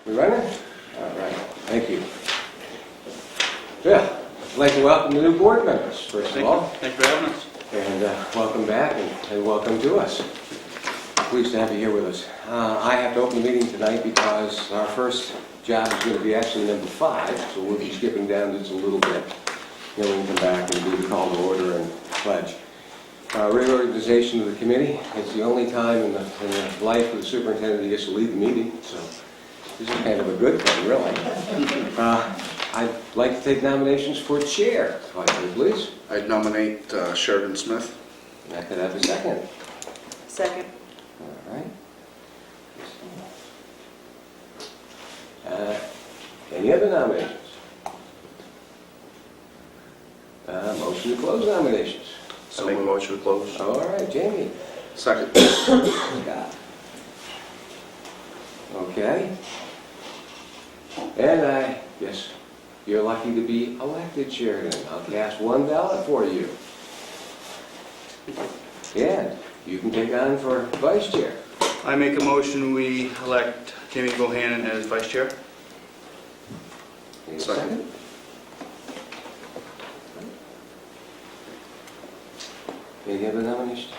We running? All right, thank you. Yeah, I'd like to welcome the new board members, first of all. Thank you for having us. And welcome back and welcome to us. Pleased to have you here with us. I have to open the meeting tonight because our first job is going to be actually number 5, so we'll be skipping down just a little bit. Then we can come back and do the call to order and pledge. Reorganization of the committee. It's the only time in the life of the superintendent he gets to lead the meeting, so this is kind of a good thing, really. I'd like to take nominations for chair, if I could, please. I'd nominate Sheridan Smith. And I could have a second. Second. All right. Any other nominations? Motion to close nominations. So make a motion to close. All right, Jamie. Second. Scott. Okay. And I guess you're lucky to be elected, Sheridan. I'll cast one ballot for you. And you can take on for vice chair. I make a motion we elect Jamie Bohannon as vice chair. Any Second. Any other nominations?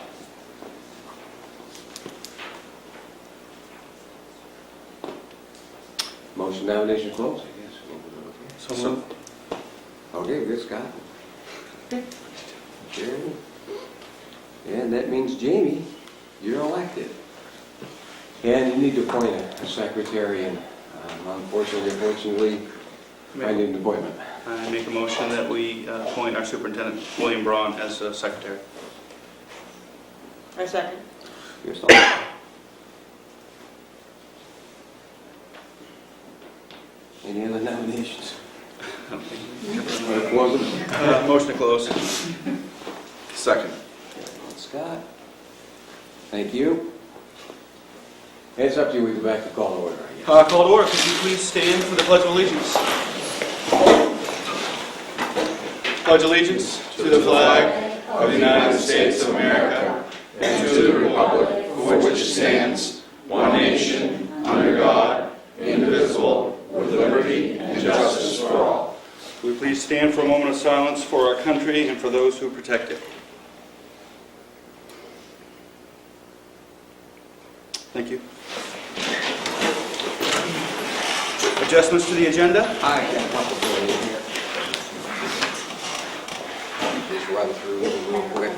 Motion nomination closed, I guess. So moved. Okay, good, Scott. Sheridan. And that means, Jamie, you're elected. And you need to appoint a secretary, and unfortunately, I need an appointment. I make a motion that we appoint our superintendent, William Braun, as secretary. I second. Yourself. Any other nominations? Close them. Motion to close. Second. Scott. Thank you. And it's up to you, we go back to call to order, I guess. Call to order. Could you please stand for the Pledge of Allegiance? Pledge allegiance to the flag of the United States of America and to the republic for which it stands, one nation, under God, indivisible, with liberty and justice for all. Will you please stand for a moment of silence for our country and for those who protect it? Thank you. Adjustments to the agenda? I got a couple for you here. Just run through them real quick.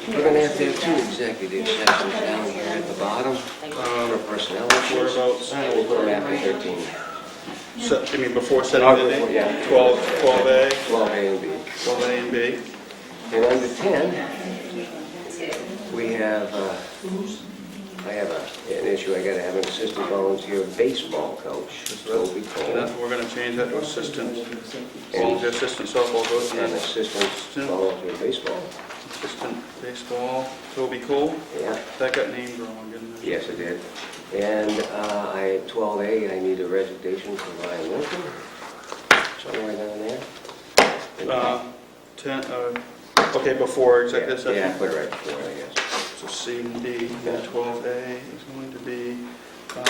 We're going to have 2 executive sessions down here at the bottom for personnel issues. Whereabouts? We'll put them after 13. You mean before setting the date? Yeah. 12A, 12A and B. 12A and B. And under 10, we have, I have an issue. I got to have an assistant volunteer baseball coach. Toby So Cole. that's, we're going to change that to assistant. Volunteer assistant softball coach. And assistant volunteer baseball. Assistant baseball, Toby Cole. Yeah. That got named wrong, didn't it? Yes, I did. And I, 12A, I need a resignation for Ryan Lincoln. Somewhere down there. 10, okay, before executive session? Yeah, put it right before, I guess. So C and D, and 12A is going to be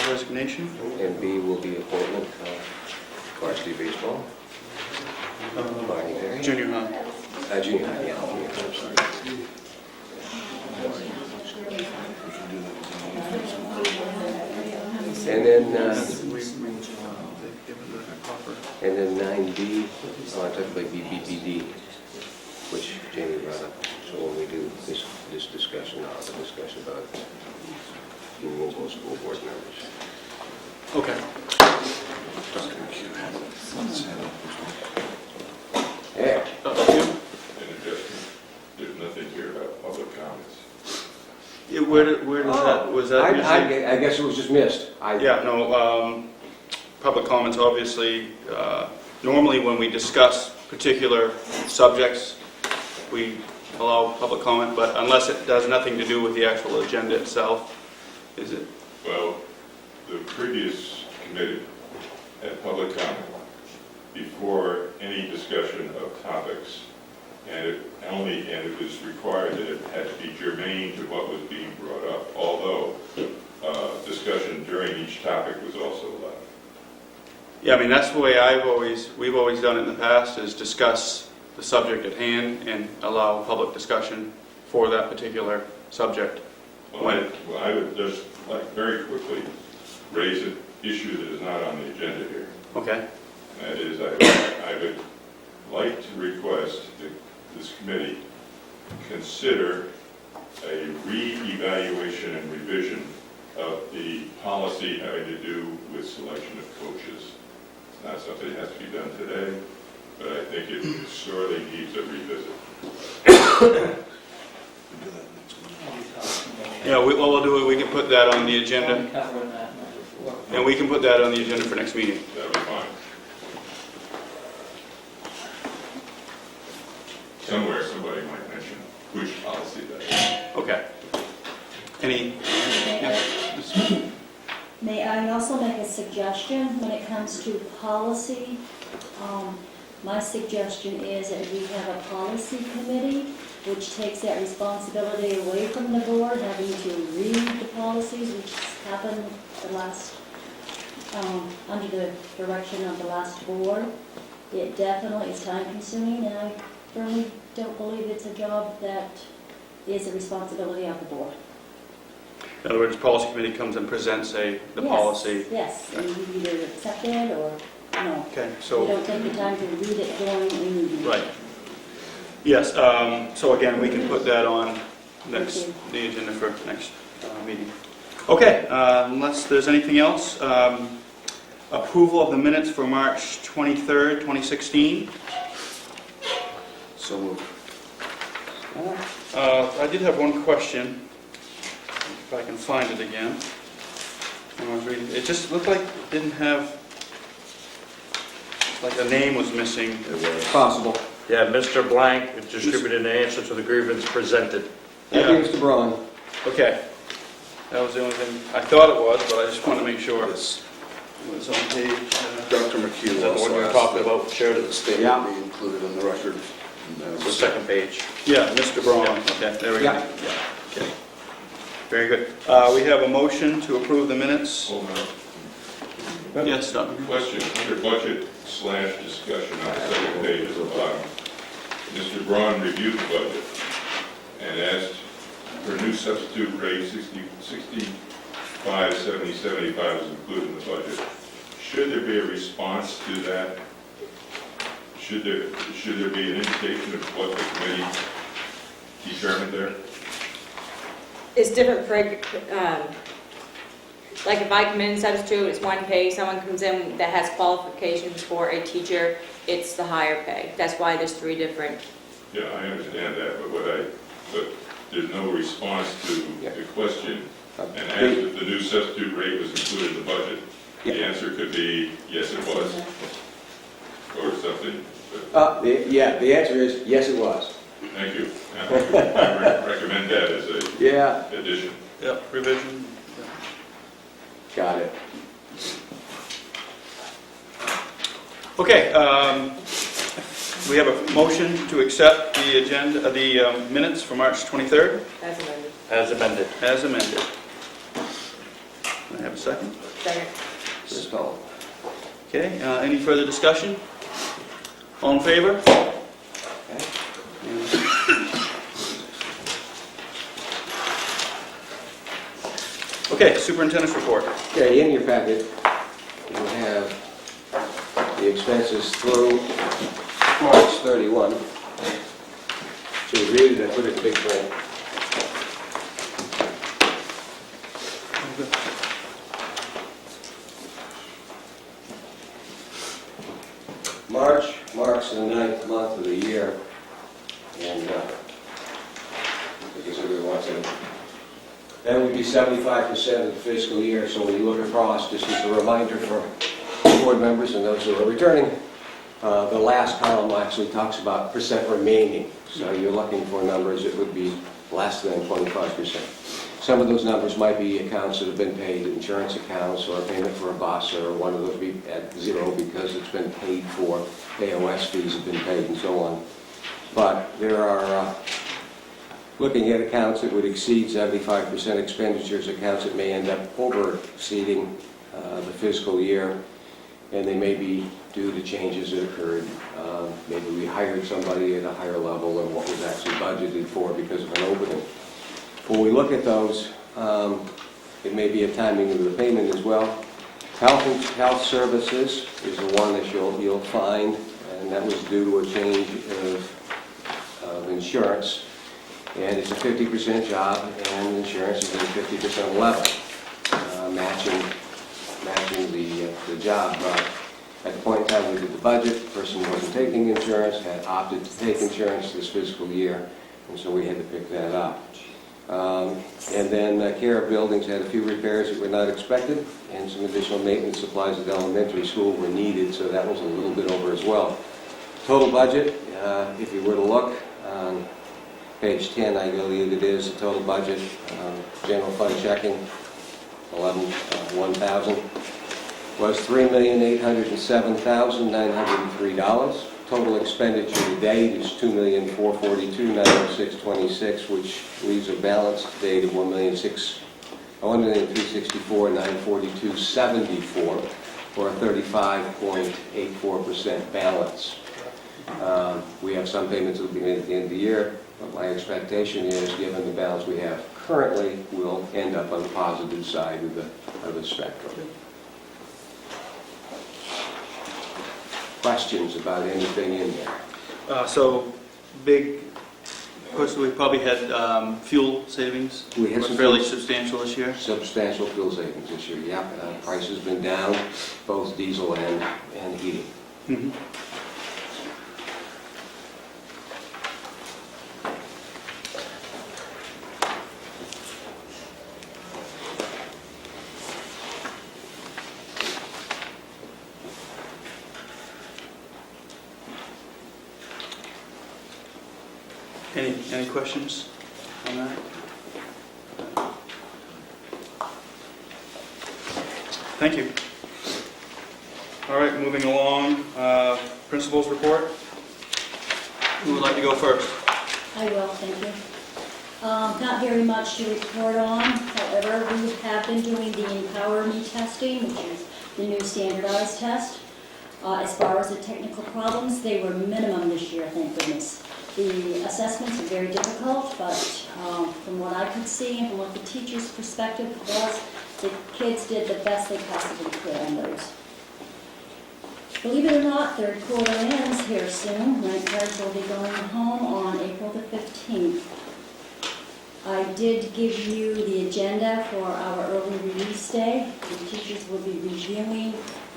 resignation. And B will be appointment varsity baseball. Barney Perry. Junior high. Junior high, yeah. Junior high, I'm sorry. And then, and then 9B, technically BBBD, which Jamie brought up. So when we do this discussion, the discussion about removal of school board members. Okay. Yeah. There's nothing here about public comments. Yeah, where does that, was that usually? I guess it was just missed. Yeah, no, public comments, obviously, normally when we discuss particular subjects, we allow public comment, but unless it does nothing to do with the actual agenda itself, is it? Well, the previous committee had public comment before any discussion of topics, and it was required that it had to be germane to what was being brought up, although discussion during each topic was also allowed. Yeah, I mean, that's the way we've always done it in the past, is discuss the subject at hand and allow public discussion for that particular subject. Well, I would just like very quickly raise an issue that is not on the agenda here. Okay? That is, I would like to request that this committee consider a re-evaluation and revision of the policy having to do with selection of coaches. It's not something that has to be done today, but I think it sorely needs a revisit. Yeah, what we'll do is we can put that on the agenda, and we can put that on the agenda for next meeting. That would be fine. Somewhere, somebody might mention which policy that is. Okay. Any? Yeah. May I also make a suggestion when it comes to policy? My suggestion is that we have a policy committee which takes that responsibility away from the board, having to read the policies, which has happened the last, under the direction of the last board. It definitely is time consuming, and I firmly don't believe it's a job that is a responsibility of the board. In other words, the policy committee comes and presents the Yes, policy. Yes, and you either accept it or no. Okay, You so, don't take the time to read it during the meeting. right. Yes, so again, we can put that on next, the agenda for next meeting. Okay, unless there's anything else, approval of the minutes for March 23rd, 2016. So moved. I did have one question, if I can find it again. When I was reading, it just looked like it didn't have, like a name was missing. It was. Possible. Yeah, Mr. Blank distributed an answer to the grievance presented. Thank you, Mr. Braun. Okay. That was the only thing, I thought it was, but I just want to make sure it Yes. was on page. Dr. McHugh Is that the one also you're asked talking that about, that Sheridan? the statement be included in the record. And It's the second page. Yeah, Mr. Braun, okay, there we go. Yeah. Okay. Very good. We have a motion to approve the minutes. Hold on. Yes, Dr. Question, under budget / discussion on the second page at the bottom. Mr. Braun reviewed the budget and asked for a new substitute rate, 65, 70, 75 is included in the budget. Should there be a response to that? Should there be an indication of what the committee determined there? It's different for, like if I come in and substitute, it's one pay. Someone comes in that has qualifications for a teacher, it's the higher pay. That's why there's three different. Yeah, I understand that, but there's no response to the question. And asked if the new substitute rate was included in the budget. The answer could be, yes, it was, or something. But The answer is, yes, it was. thank you. I recommend that as a Yeah, addition. Yep, revision. got it. Okay, we have a motion to accept the agenda, the minutes for March 23rd That's amended. As amended. as amended. Can I have a second? Second. Just call. Okay, any further discussion? All in favor? Okay, superintendent's report. Okay, in your packet, you have the expenses through March 31. So you read it, I put it in big print. March marks the 9th month of the year, and I guess everybody wants it. That would be 75% of the fiscal year, so when you look across, just as a reminder for board members and those who are returning, the last column actually talks about percent remaining. So you're looking for numbers that would be less than 25%. Some of those numbers might be accounts that have been paid, insurance accounts, or a payment for a bus, or one of those be at zero because it's been paid for, AOS fees have been paid, and so on. But there are, looking at accounts that would exceed 75% expenditures, accounts that may end up over exceeding the fiscal year. and they may be due to changes that occurred. Maybe we hired somebody at a higher level than what was actually budgeted for because of an opening. When we look at those, it may be a timing of the payment as well. Health services is the one that you'll find, and that was due to a change of insurance. And it's a 50% job, and insurance is at a 50% level, matching the job. At the point in time we did the budget, the person wasn't taking insurance, had opted to take insurance this fiscal year, and so we had to pick that up. And then care of buildings had a few repairs that were not expected, and some additional maintenance supplies at the elementary school were needed, so that was a little bit over as well. Total budget, if you were to look on page 10, I believe it is, the total budget, general fund checking, 1,000, was $3,807,903. Total expenditure to date is $2,442,906.26, which leaves a balance to date of $1,364,942.74, for a 35.84% balance. We have some payments that will be made at the end of the year, but my expectation is, given the balance we have currently, we'll end up on the positive side of the spectrum. Questions about anything in there? So, big, of course, we probably had fuel savings. We had some fairly substantial this year. Substantial fuel savings this year, yeah. Price has been down, both diesel and heating. Mhm. Any questions on that? Thank you. All right, moving along, principal's report. Who would like to go first? I will, thank you. Not very much to report on, however, we have been doing the Empower Me testing, which is the new standardized test. As far as the technical problems, they were minimum this year, thank goodness. The assessments are very difficult, but from what I could see and from what the teacher's perspective was, the kids did the best they possibly could on those. Believe it or not, third quarter ends here soon. Rank cards will be going home on April the 15th. I did give you the agenda for our early release day. The teachers will be reviewing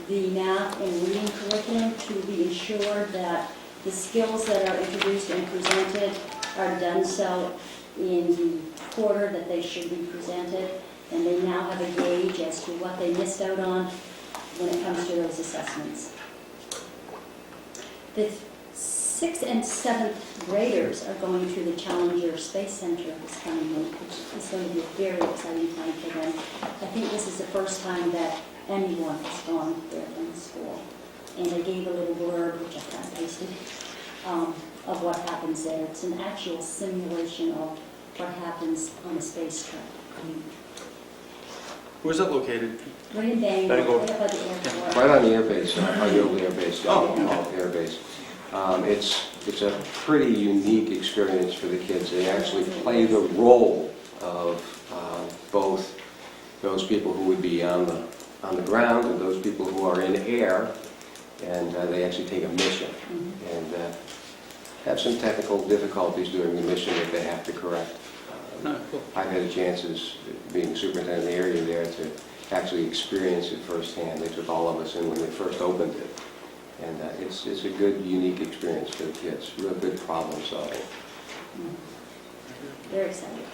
the math and reading curriculum to be ensured that the skills that are introduced and presented are done so in the quarter that they should be presented, and they now have a gauge as to what they missed out on when it comes to those assessments. The 6th and 7th graders are going to the Challenger Space Center this coming week, which is going to be a very exciting time for them. I think this is the first time that anyone has gone there from the school. And I gave a little blurb, which I kind of pasted, of what happens there. It's an actual simulation of what happens on a space trip. Where's that located? Right in Bangor, Bangor. right up by the airport. Right on the airbase, on the old airbase, Oh. airbase. It's a pretty unique experience for the kids. They actually play the role of both those people who would be on the ground and those people who are in air, and they actually take a mission and have some technical difficulties during the mission that they have to correct. Oh, cool. I've had a chance as being superintendent in the area there to actually experience it firsthand. They took all of us in when they first opened it. And it's a good, unique experience for the kids. Real good problem solving. Very excited.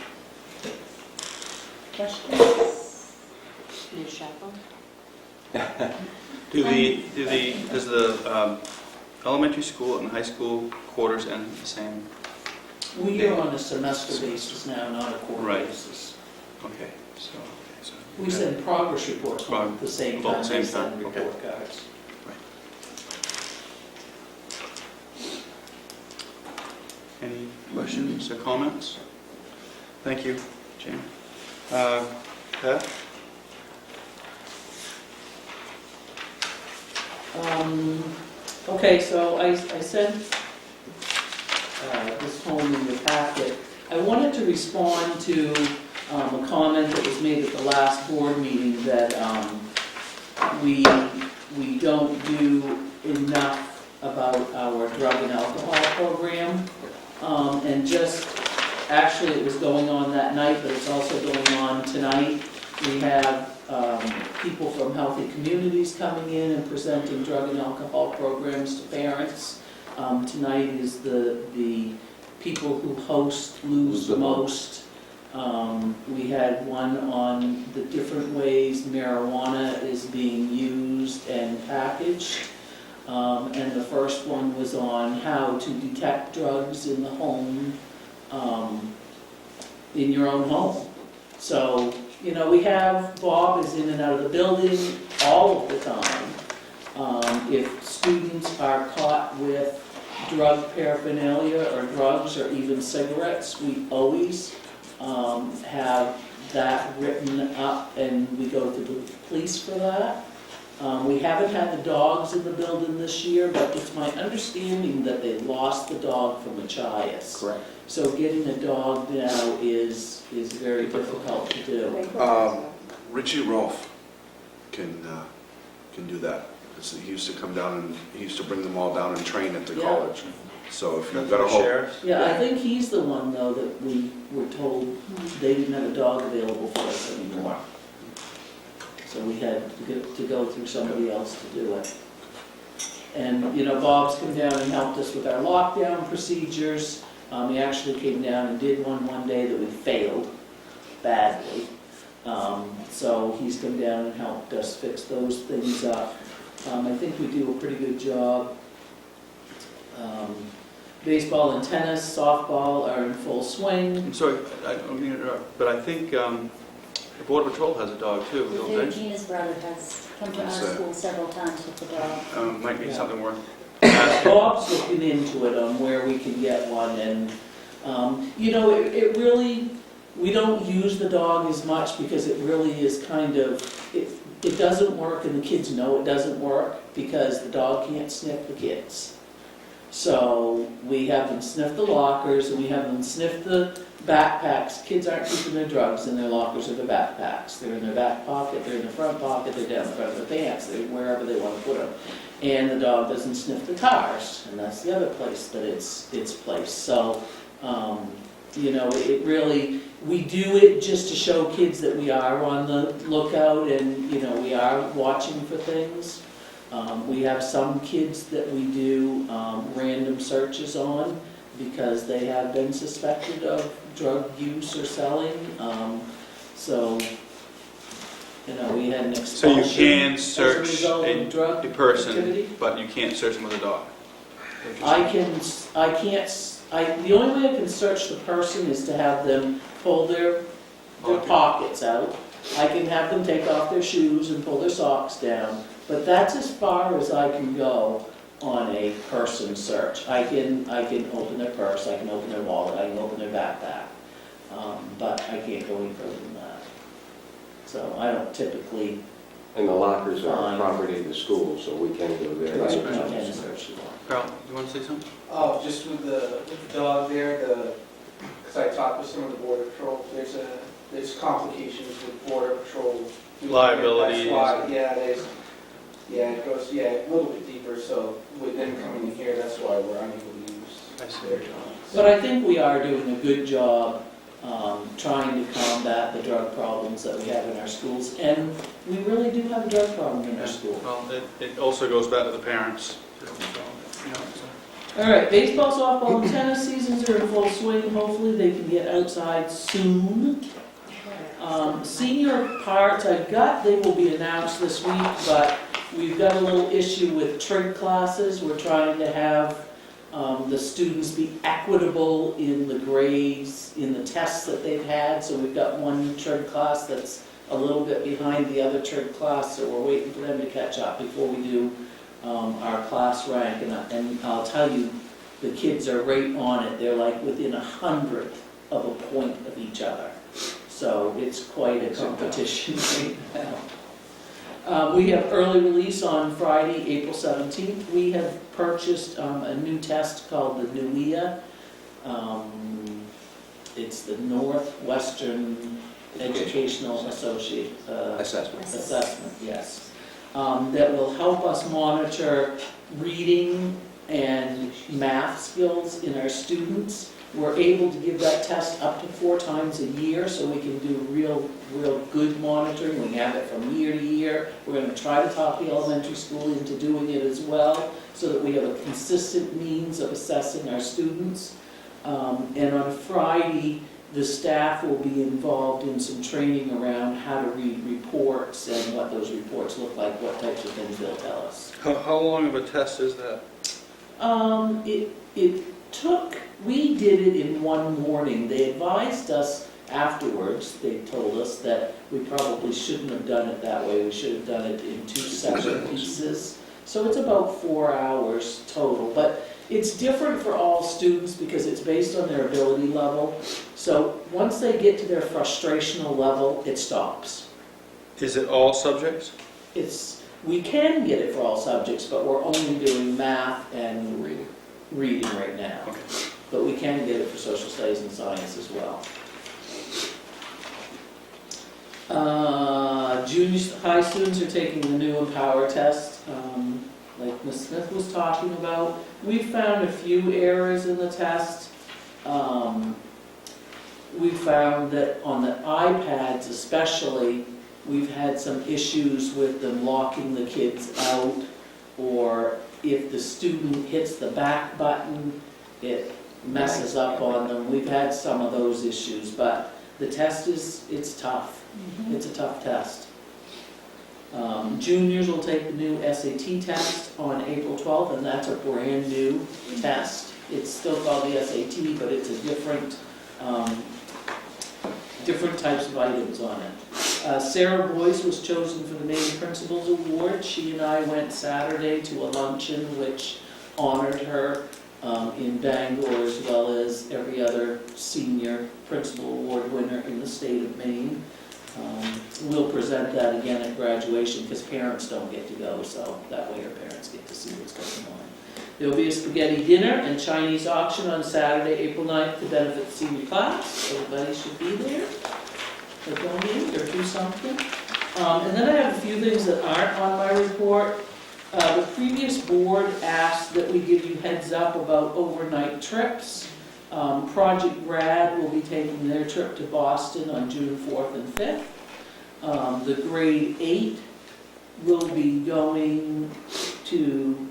Questions? New chaperone? Does the elementary school and high school quarters end the same? We are on a semester basis now, not a quarter Right. basis. Okay, so. We send progress reports at the same About time the same we send time, okay. report cards. Any questions or comments? Thank you, Jane. Pat? Okay, so I sent this home in your packet. I wanted to respond to a comment that was made at the last board meeting that we don't do enough about our drug and alcohol program. And just, actually it was going on that night, but it's also going on tonight. We have people from Healthy Communities coming in and presenting drug and alcohol programs to parents. Tonight is the people who host Lose the Most. We had one on the different ways marijuana is being used and packaged. And the first one was on how to detect drugs in the home, in your own home. So, you know, we have, Bob is in and out of the building all of the time. If students are caught with drug paraphernalia or drugs or even cigarettes, we always have that written up and we go to the police for that. We haven't had the dogs in the building this year, but it's my understanding that they lost the dog from Machias. Correct. So getting a dog now is very difficult to do. Richie Rolfe can do that. He used to come down and he used to bring them all down and train at the Yeah. college. So if you've got a whole, Sheriff's? Yeah, I think he's the one though that we were told they didn't have a dog available for us anymore. So we had to go through somebody else to do it. And, you know, Bob's come down and helped us with our lockdown procedures. He actually came down and did one day that we failed badly. So he's come down and helped us fix those things up. I think we do a pretty good job. Baseball and tennis, softball are in full swing. I'm sorry, I don't mean to interrupt, but I think the Border Patrol has a dog too, don't they? Gina's brother has come to our That's it. school several times with the dog. Might be Yeah. something worth. Bob's looking into it on where we can get one, and, you know, it really, we don't use the dog as much because it really is kind of, it doesn't work and the kids know it doesn't work because the dog can't sniff the kids. So we have them sniff the lockers and we have them sniff the backpacks. Kids aren't keeping their drugs in their lockers or their backpacks. They're in their back pocket, they're in their front pocket, they're down the front of their pants, they're wherever they want to put them. And the dog doesn't sniff the cars, and that's the other place that it's placed. So, you know, it really, we do it just to show kids that we are on the lookout and, you know, we are watching for things. We have some kids that we do random searches on because they have been suspected of drug use or selling. So, you know, we had an So you expulsion can as a search result of drug a person, activity. but you can't search them with a dog. The only way I can search the person is to have them pull their pockets out. I can have them take off their shoes and pull their socks down, but that's as far as I can go on a person search. I can open their purse, I can open their wallet, I can open their backpack, but I can't go any further than that. So I don't typically, And the lockers are Fine. property of the school, so we can go there. I Right. can search the locker. Carl, you want to say something? Oh, just with the dog there, because I talked with some of the Border Patrol, there's complications with Border Patrol. Liabilities. That's why, it goes, a little bit deeper, so with them coming in here, that's why we're unable to I use see. their dogs. But I think we are doing a good job trying to combat the drug problems that we have in our schools, and we really do have a drug problem in our school. Well, it also goes back to the parents. You know, so. All right, baseball, softball, and tennis seasons are in full swing. Hopefully they can get outside soon. Senior parts, they will be announced this week, but we've got a little issue with trig classes. We're trying to have the students be equitable in the grades, in the tests that they've had. So we've got one trig class that's a little bit behind the other trig class, so we're waiting for them to catch up before we do our class rank. And I'll tell you, the kids are right on it. They're like within 100th of a point of each other. So it's quite a competition right We have early release on Friday, April 17th. We have purchased a new test called the NUIA. It's the Northwestern Educational Assessment. Assessment, yes. That will help us monitor reading and math skills in our students. We're able to give that test up to 4 times a year, so we can do real good monitoring. We have it from year to year. We're going to try to talk the elementary school into doing it as well, so that we have a consistent means of assessing our students. And on Friday, the staff will be involved in some training around how to read reports and what those reports look like, what types of things they'll tell us. How long of a test is that? We did it in one morning. They advised us afterwards, they told us that we probably shouldn't have done it that way. We should have done it in 2 separate pieces. So it's about 4 hours total, but it's different for all students because it's based on their ability level. So once they get to their frustrational level, it stops. Is it all subjects? We can get it for all subjects, but we're only doing math and reading right now. Okay. But we can get it for social studies and science as well. Junior high students are taking the new Empower test, like Ms. Smith was talking about. We found a few errors in the test. We found that on the iPads especially, we've had some issues with them locking the kids out, or if the student hits the back button, it messes up on them. We've had some of those issues, but the test it's tough. It's a tough test. Juniors will take the new SAT test on April 12th, and that's a brand new test. It's still called the SAT, but it's a different types of items on it. Sarah Boyce was chosen for the Maine Principals Award. She and I went Saturday to a luncheon which honored her in Bangor, as well as every other senior principal award winner in the state of Maine. We'll present that again at graduation because parents don't get to go, so that way our parents get to see what's going on. There will be a spaghetti dinner and Chinese auction on Saturday, April 9th to benefit the senior class. Everybody should be there. Or donate or do something. And then I have a few things that aren't on my report. The previous board asked that we give you heads up about overnight trips. Project Grad will be taking their trip to Boston on June 4th and 5th. The grade 8 will be going to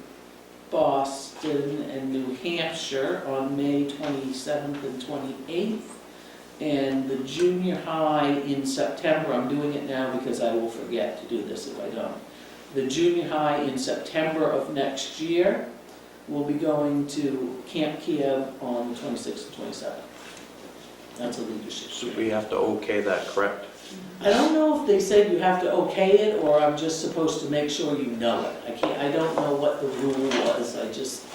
Boston and New Hampshire on May 27th and 28th. And the junior high in September, I'm doing it now because I will forget to do this if I don't. The junior high in September of next year will be going to Camp Kiev on the 26th and 27th. That's a leadership So trip. we have to okay that, correct? I don't know if they said you have to okay it or I'm just supposed to make sure you know it. I don't know what the rule was. I just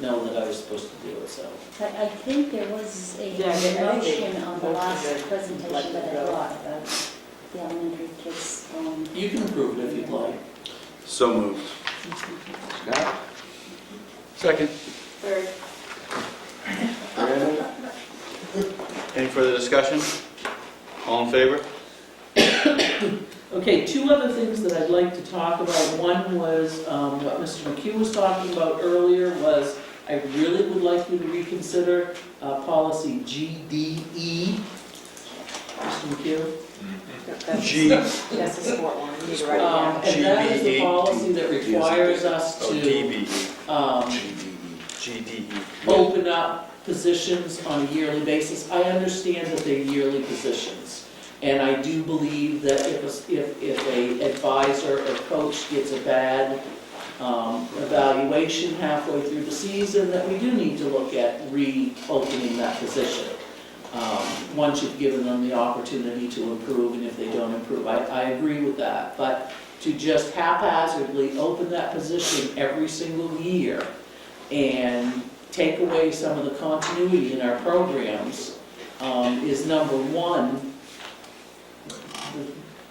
know that I was supposed to do it, so. I think there was a Yeah, I think motion on the motion last to presentation let that I it go. brought about the elementary kids. You can approve it if you'd like. So moved. Scott? Second. Third. Brandon? Any further discussion? All in favor? Okay, 2 other things that I'd like to talk about. One was what Mr. McHugh was talking about earlier was I really would like you to reconsider policy GDE. Mr. McHugh? G. That's the sport one, you need to write it down. And that is the policy that requires us Oh, to DB. GDE. GDE. open up positions on a yearly basis. I understand that they're yearly positions. And I do believe that if a advisor or coach gets a bad evaluation halfway through the season, that we do need to look at reopening that position. Once you've given them the opportunity to improve, and if they don't improve. I agree with that. But to just haphazardly open that position every single year and take away some of the continuity in our programs is number one.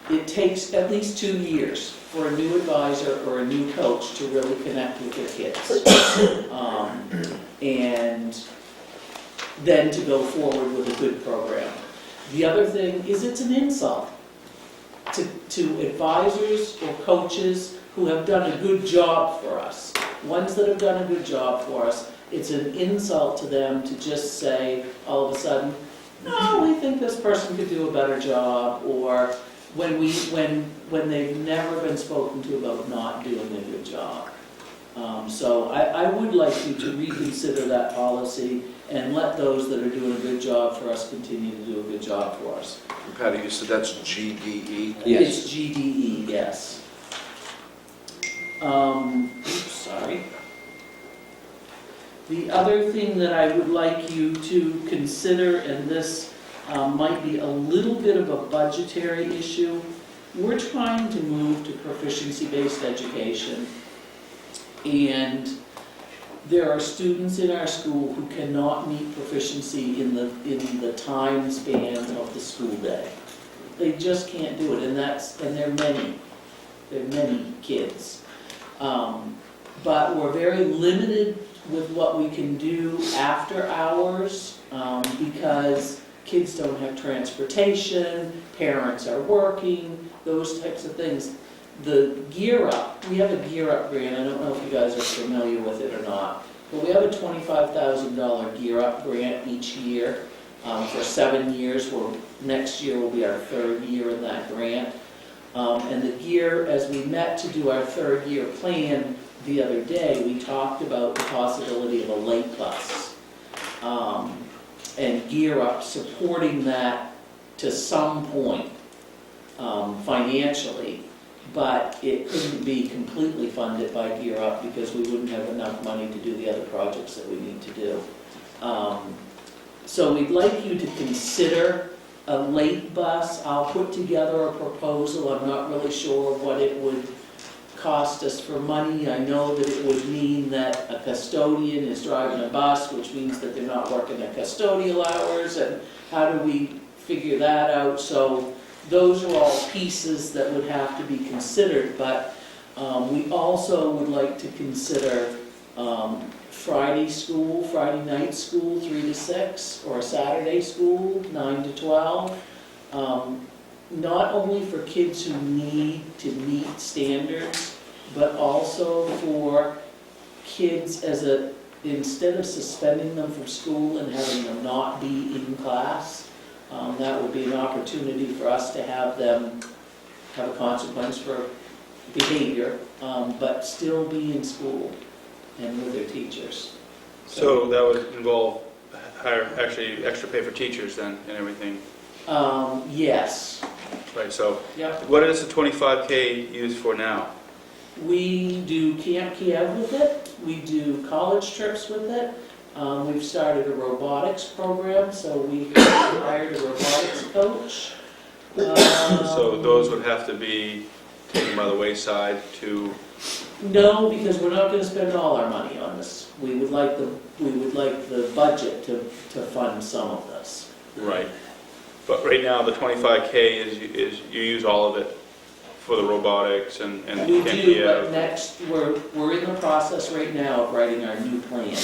it takes at least 2 years for a new advisor or a new coach to really connect with their kids. And then to go forward with a good program. The other thing is it's an insult to advisors or coaches who have done a good job for us. Ones that have done a good job for us, it's an insult to them to just say all of a sudden, no, we think this person could do a better job, or when they've never been spoken to about not doing a good job. So I would like you to reconsider that policy and let those that are doing a good job for us continue to do a good job for us. Patty, you said that's GDE? Yes. It's GDE, yes. Oops, sorry. The other thing that I would like you to consider, and this might be a little bit of a budgetary issue, we're trying to move to proficiency-based education. And there are students in our school who cannot meet proficiency in the time span of the school day. They just can't do it, and there are many kids. But we're very limited with what we can do after hours, because kids don't have transportation, parents are working, those types of things. The Gear Up, we have a Gear Up grant, I don't know if you guys are familiar with it or not, but we have a $25,000 Gear Up grant each year for 7 years, where next year will be our 3rd year in that grant. And the Gear, as we met to do our 3rd year plan the other day, we talked about the possibility of a late bus. And Gear Up supporting that to some point financially, but it couldn't be completely funded by Gear Up because we wouldn't have enough money to do the other projects that we need to do. So we'd like you to consider a late bus. I'll put together a proposal. I'm not really sure what it would cost us for money. I know that it would mean that a custodian is driving a bus, which means that they're not working their custodial hours, and how do we figure that out? So those are all pieces that would have to be considered, but we also would like to consider Friday night school, 3 to 6, or Saturday school, 9 to 12. Not only for kids who need to meet standards, but also for kids instead of suspending them from school and having them not be in class, that would be an opportunity for us to have them have a consequence for behavior, but still be in school and with their teachers. So that would involve actually extra pay for teachers then and everything? Yes. Right, so Yep. what is the 25K used for now? We do Camp Kiev with it. We do college trips with it. We've started a robotics program, so we hired a robotics coach. So those would have to be taken by the wayside to... No, because we're not going to spend all our money on this. We would like the budget to fund some of this. Right. But right now, the 25K is you use all of it for the robotics and We Camp do, Kiev. but next, we're in the process right now of writing our new plan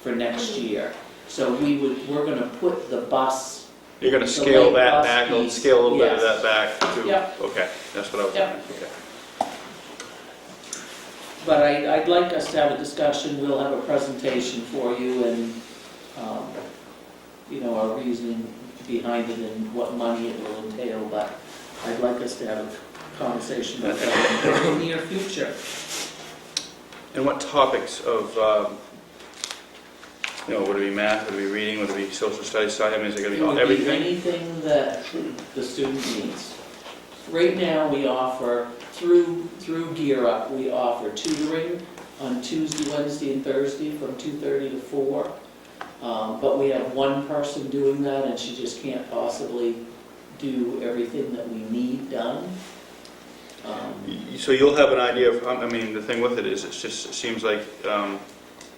for next year. So we're going to put the bus. You're going to the scale late that bus back, piece, scale a little bit of yes. that back to... Yep. Okay, that's what I was Yep. thinking. Okay. But I'd like us to have a discussion. We'll have a presentation for you and, our reasoning behind it and what money it will entail. But I'd like us to have a conversation about that in the near future. And what topics of, would it be math, would it be reading, would it be social studies? I mean, is it going to be It would be everything? anything that the student needs. Right now, we offer, through Gear Up, we offer tutoring on Tuesday, Wednesday, and Thursday from 2:30 to 4. But we have one person doing that, and she just can't possibly do everything that we need done. So you'll have an idea of, the thing with it is, it seems like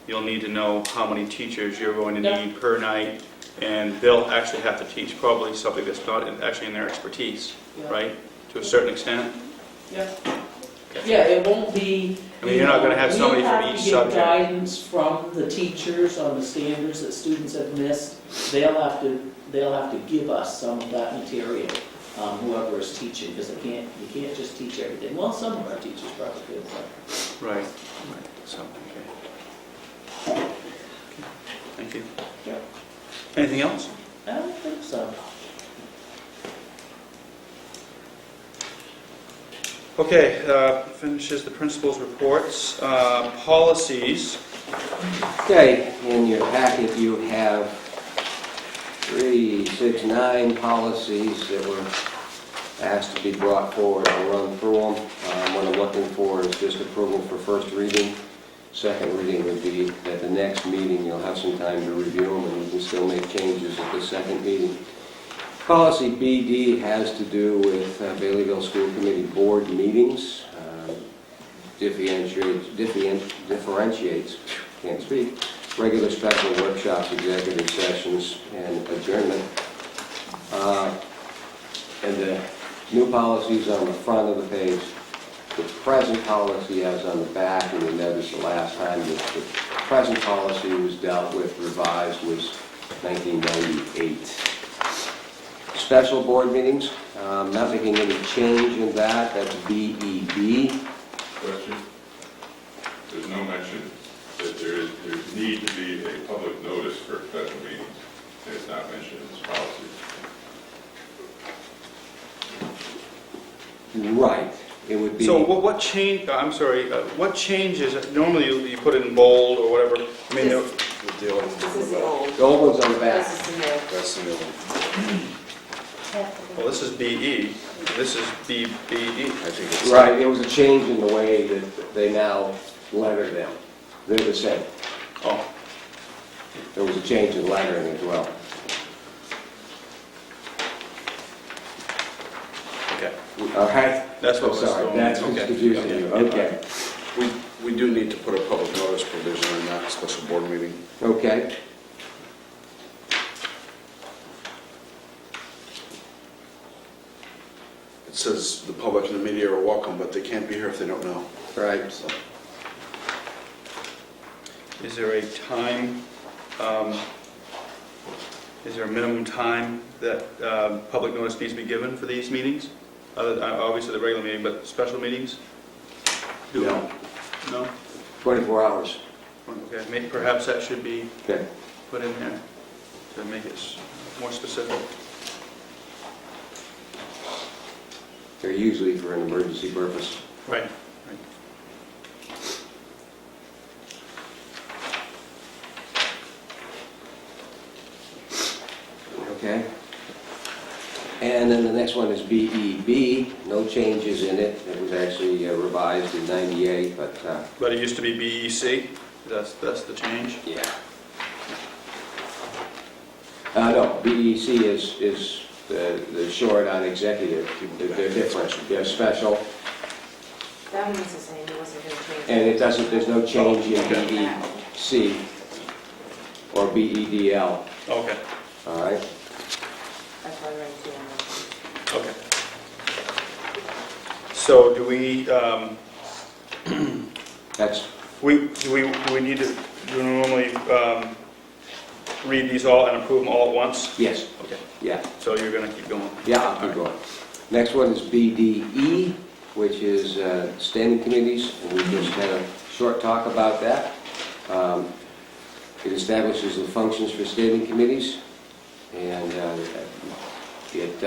you'll need to know how many teachers you're going to Yeah. need per night, and they'll actually have to teach probably something that's not actually in their expertise, Yeah. right? to a certain extent? Yeah. Yeah, it won't be. I mean, you're not gonna have somebody from each We'll have to subject. get guidance from the teachers on the standards that students have missed. They'll have to give us some of that material, whoever is teaching, because you can't just teach everything. Well, some of our teachers probably could, but. Right. So, okay. Thank you. Yeah. Anything else? I don't think so. Okay, finishes the principal's reports. Policies. Okay, in your packet you have 3, 6, 9 policies that were asked to be brought forward. I'll run through them. What I'm looking for is just approval for first reading. Second reading would be at the next meeting. You'll have some time to review them, and you can still make changes at the second meeting. Policy BD has to do with Baileyville School Committee board meetings. Differentiates, can't speak, regular special workshops, executive sessions, and adjournment. And the new policies on the front of the page. The present policy has on the back, and you notice the last time that the present policy was dealt with, revised, was 1998. Special board meetings, not making any change in that, that's BEB. Question? There's no mention that there's need to be a public notice for special meetings. It's not mentioned in this policy. Right, it would be. So what change, I'm sorry, what changes, normally you put it in bold or whatever, I mean, With the old- This is the old. The old one's on the back. This is the new. That's the new one. well, this is BE, this is BBE. I think it's. Right, it was a change in the way that they now letter them. They're the same. Oh, There was a change in lettering as well. okay, All right? that's what I'm was sorry, thrown. that's what's Okay, confusing you, okay. We do need to put a public notice provision in that special board meeting. Okay, It says the public and the media are welcome, but they can't be here if they don't know. right. So, Is there a time, is there a minimum time that public notice needs to be given for these meetings? Obviously the regular meeting, but special meetings? No. No? 24 hours. Okay, maybe perhaps that should be Okay. put in there to make it more specific. They're usually for an emergency purpose. Right. Okay. And then the next one is BEB, no changes in it. It was actually revised in 98, but But it used to be BEC, that's the change? yeah. No, BEC is the short on executive. They're different. They're special, That one was the same, it wasn't going to change. and it doesn't, there's no change in Okay. BEC or BEDL, Okay, all right? That's why I read it to you. okay. So do we, That's, do we need to, do we normally read these all and approve them all at once? yes, Okay, yeah. so you're going to keep going? Yeah, I'll keep going. Next one is BDE, which is standing committees, and we just had a short talk about that. It establishes the functions for standing committees, and it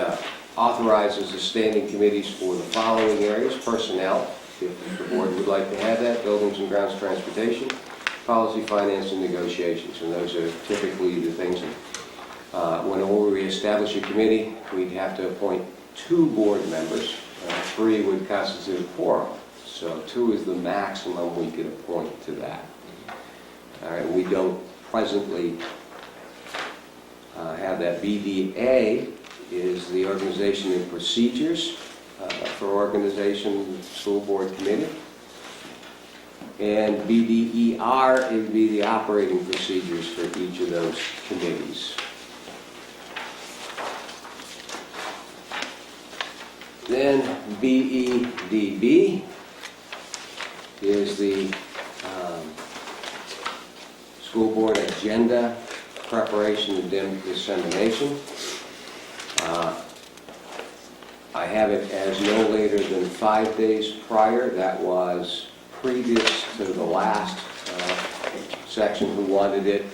authorizes the standing committees for the following areas: personnel, if the board would like to have that, buildings and grounds transportation, policy, finance, and negotiations, and those are typically the things that whenever we establish a committee, we'd have to appoint 2 board members. 3 would constitute a quorum. So 2 is the maximum we could appoint to that. All right, we don't presently have that. BDA is the organization and procedures for organization, school board committee. And BDER would be the operating procedures for each of those committees. Then BEDB is the school board agenda preparation and dissemination. I have it as no later than 5 days prior. That was previous to the last section who wanted it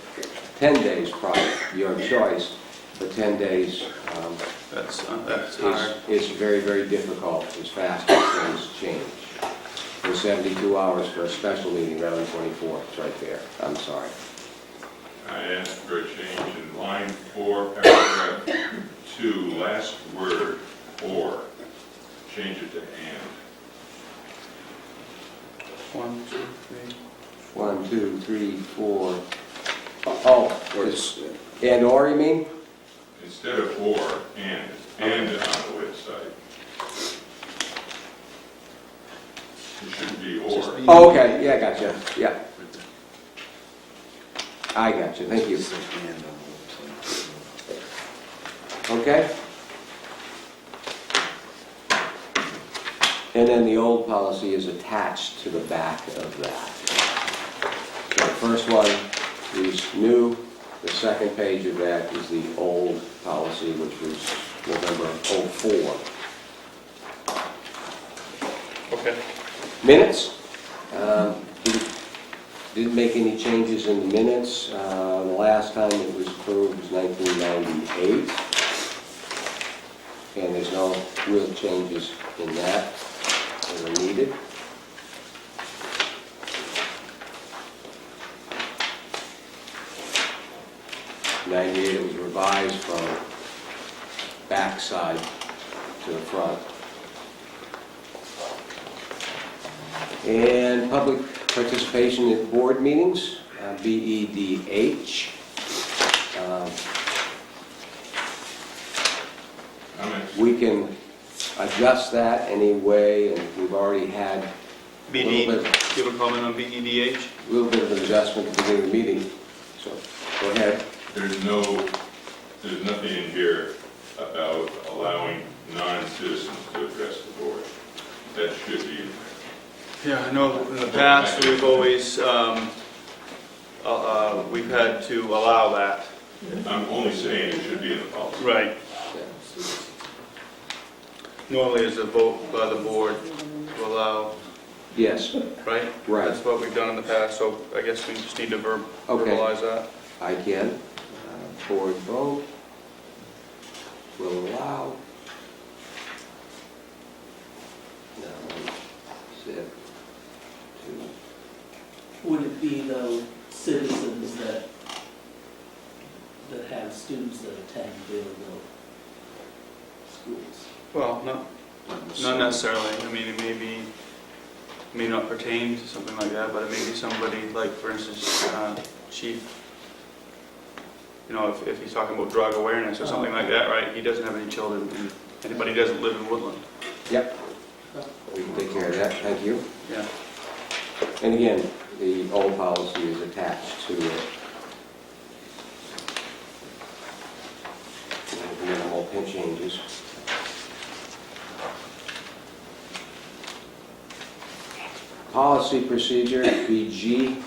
10 days prior. Your choice, but 10 days That's hard. is very, very difficult as fast as things change. There's 72 hours for a special meeting rather than 24. It's right there. I'm sorry. I asked for a change in line 4, paragraph 2, last word, or, change it to and. 1, 2, 3. 1, 2, 3, 4. Oh, It's- and or you mean? Instead of or, and on the website. It should be or. Oh, okay. Yeah, I gotcha. Yeah, I gotcha. Thank you. Okay. And then the old policy is attached to the back of that. So the first one is new. The second page of that is the old policy, which was November '04. Okay. Minutes. Didn't make any changes in the minutes. The last time it was approved was 1998. And there's no real changes in that that are needed. '98, it was revised from backside to the front. And public participation at board meetings, BEDH. Comments? We can adjust that any way, and we've already had BD, A little do you have a comment on BEDH? a little bit of an adjustment at the beginning of the meeting. So, go ahead. There's nothing in here about allowing non-citizens to address the board. That should be in there. Yeah, I know in the past, we've always, we've had to allow that. I'm only saying it should be in the policy. Right. Normally it's a vote by the board to allow, Yes, right? right. That's what we've done in the past, so I guess we just need to Okay. verbalize that. I can. Board vote will allow. Now, zip to Would it be the citizens that have students that attend Vailville schools? Well, not necessarily. I mean, it may not pertain to something like that, but it may be somebody like, for instance, Chief, you know, if he's talking about drug awareness or something like that, right? He doesn't have any children, and anybody doesn't live in Woodland. Yep. We can take care of that, thank you. Yeah. And again, the old policy is attached to it. Minimal pin changes. Policy procedure, BG.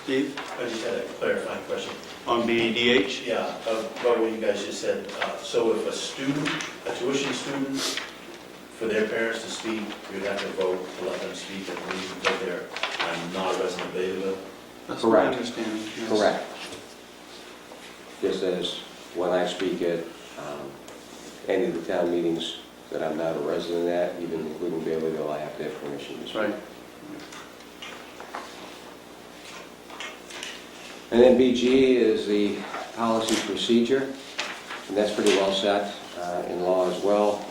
Steve, I just had a clarifying question. on BEDH? Yeah, about what you guys just said. So if a student, a tuition student, for their parents to speak, we would have to vote to let them speak, and leave because they're not a resident of Bayville? That's my Correct. understanding. Yes. Correct. Just as when I speak at any of the town meetings that I'm not a resident at, even including Baileyville, I have to have permission to speak. Right. And then BG is the policy procedure, and that's pretty well set in law as well.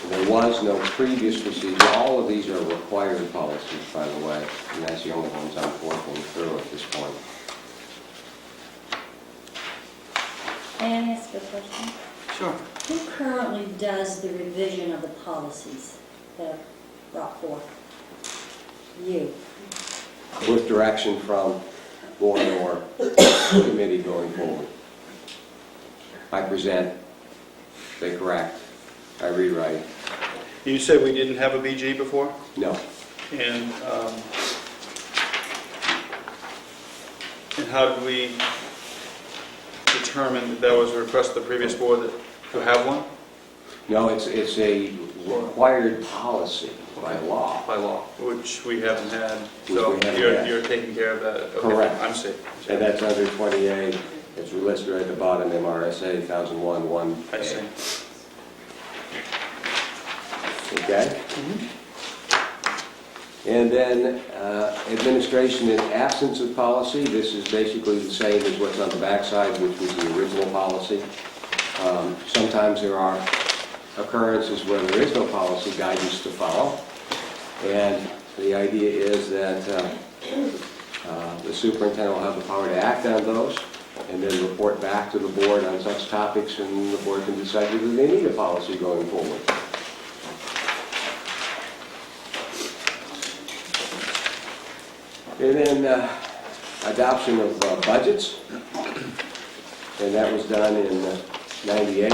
There was no previous procedure. All of these are required policies, by the way, and that's the only ones I'm working through at this point. May I ask a question? Sure. Who currently does the revision of the policies that are brought forth? You. With direction from board or committee going forward. I present, they correct, I rewrite, You said we didn't have a BG before? No. And how did we determine that was a request of the previous board to have one? No, it's a required policy by law. By law, which we haven't had, Which so we haven't you're had. you're taking care of that? Okay, Correct. I'm safe. And that's under 20A. It's listed at the bottom, MRSA 1001-1A. I see. Okay? And then administration in absence of policy. This is basically the same as what's on the backside, which was the original policy. Sometimes there are occurrences where there is no policy guidance to follow. And the idea is that the superintendent will have the power to act on those and then report back to the board on such topics, and the board can decide whether they need a policy going forward. And then adoption of budgets, and that was done in '98.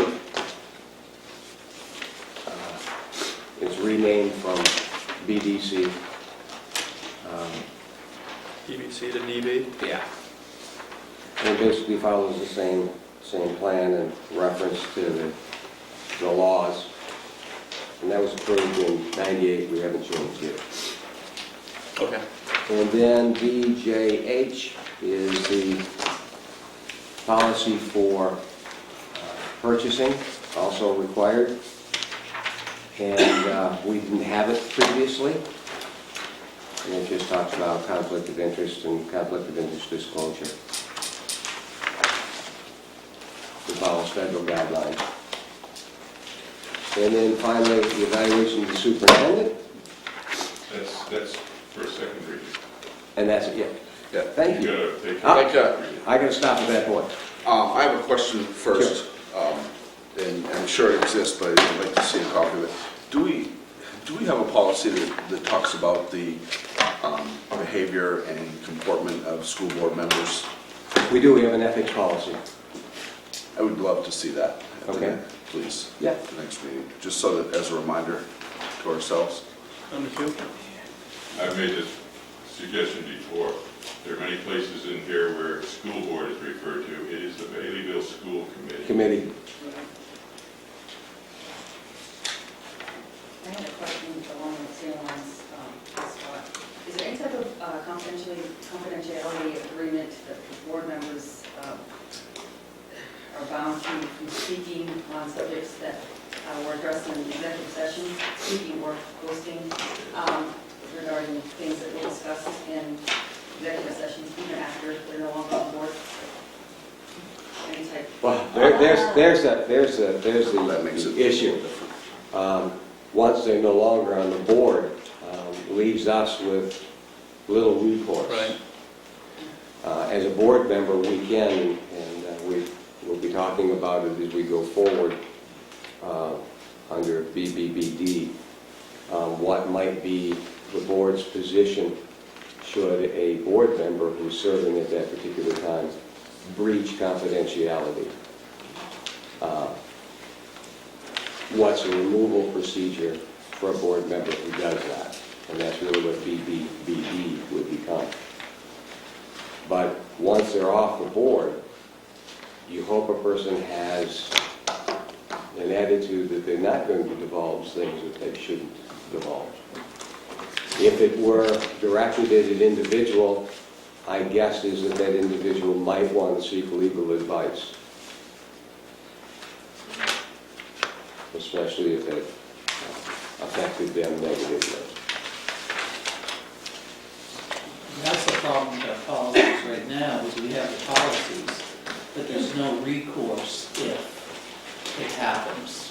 It's renamed from BDC. EBC to DB? Yeah. And it basically follows the same plan and reference to the laws. And that was approved in '98, we haven't changed it. Okay. And then BJH is the policy for purchasing, also required. And we didn't have it previously. And it just talks about conflict of interest and conflict of interest disclosure. It follows federal guidelines. And then finally, the evaluation of the superintendent. That's for a second reading. And that's it, yeah. Yeah. Thank You you. gotta take Ah. care. I gotta stop at that point. I have a question first, and I'm sure it exists, but I'd like to see a copy of it. Do we have a policy that talks about the behavior and comportment of school board members? We do, we have an ethics policy. I would love to see that. Okay. Please. Yeah. At the next meeting, just so that, as a reminder to ourselves. I've made this suggestion before. There are many places in here where school board is referred to. It is the Baileyville School Committee. I had a question along the same lines, Scott. Is there any type of confidentiality agreement that the board members are bound to from speaking on subjects that were addressed in executive session, speaking or posting regarding things that were discussed in executive sessions, even after they're no longer on board? Any type? Well, there's That makes the it issue. Once they're no longer on the board, leaves us with little recourse. Right. As a board member, we can, and we'll be talking about it as we go forward under BBBD, what might be the board's position should a board member who's serving at that particular time breach confidentiality. What's a removal procedure for a board member who does that? And that's really what BBBD would become. But once they're off the board, you hope a person has an attitude that they're not going to divulge things that they shouldn't divulge. If it were directed at an individual, I guess is that that individual might want to seek legal advice, especially if it affected them negatively. That's the problem with our policies right now, is we have the policies, but there's no recourse if it happens.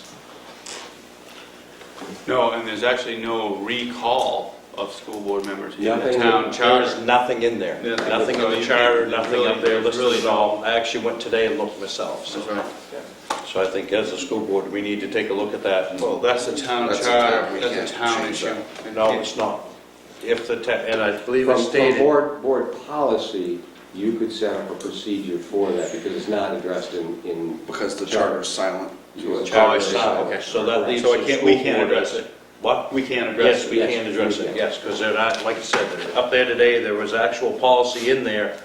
No, and there's actually no recall of school board members in the Nothing. town There's charter. nothing in there, Yeah. nothing in So the you- charter, you nothing really- up there there's listed really at all. I actually went today and looked myself, That's so. right. So I think as a school board, we need to take a look at that. and- Well, that's a town That's a charter, town, we that's can't a town change issue. that. No, it's not. If the, and I believe From it's stated. board policy, you could set up a procedure for that because it's not addressed in Because the charter is silent to us. Oh, I see. Okay, so that leaves. So the we school can't board address as- it. What? We can't address Yes, it. we can address it, yes, because they're not, like I said, up there today, there was actual policy in there